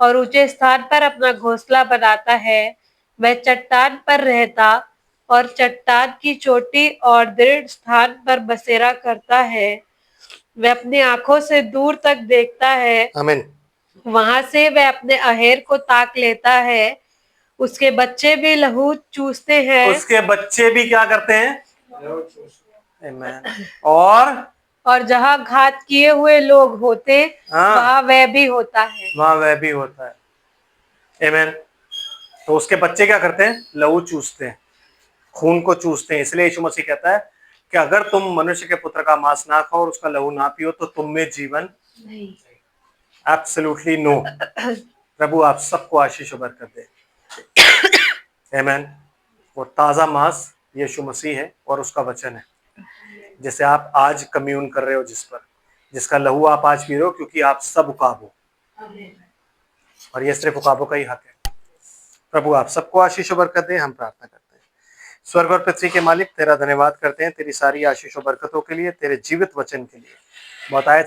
और ऊंचे स्थान पर अपना घोंसला बनाता है। वह चट्टान पर रहता और चट्टान की चोटी और दृढ़ स्थान पर बसेरा करता है। वह अपनी आंखों से दूर तक देखता है, आमीन। वहां से वह अपने अहेर को ताक लेता है। उसके बच्चे भी लहू चूसते हैं। उसके बच्चे भी क्या करते हैं? आमीन। और जहाँ घात किए हुए लोग होते, वहां वह भी होता है। वहां वह भी होता है। आमीन। तो उसके बच्चे क्या करते हैं? लहू चूसते हैं, खून को चूसते हैं। इसलिए यीशु मसीह कहता है कि अगर तुम मनुष्य के पुत्र का मांस ना खाओ और उसका लहू ना पियो तो तुम में जीवन नहीं। Absolutely no. प्रभु आप सबको आशीष और बरकत दे। आमीन। वो ताजा मांस यीशु मसीह है और उसका वचन है, जिसे आप आज कम्यून कर रहे हो, जिसका लहू आप आज पी रहे हो, क्योंकि आप सब उकाब हो और ये सिर्फ उकाबों का ही हक है। प्रभु आप सबको आशीष और बरकत दे। हम प्रार्थना करते हैं। स्वर्ग और पृथ्वी के मालिक, तेरा धन्यवाद करते हैं तेरी सारी आशीष और बरकतों के लिए, तेरे जीवित वचन के लिए। बहुत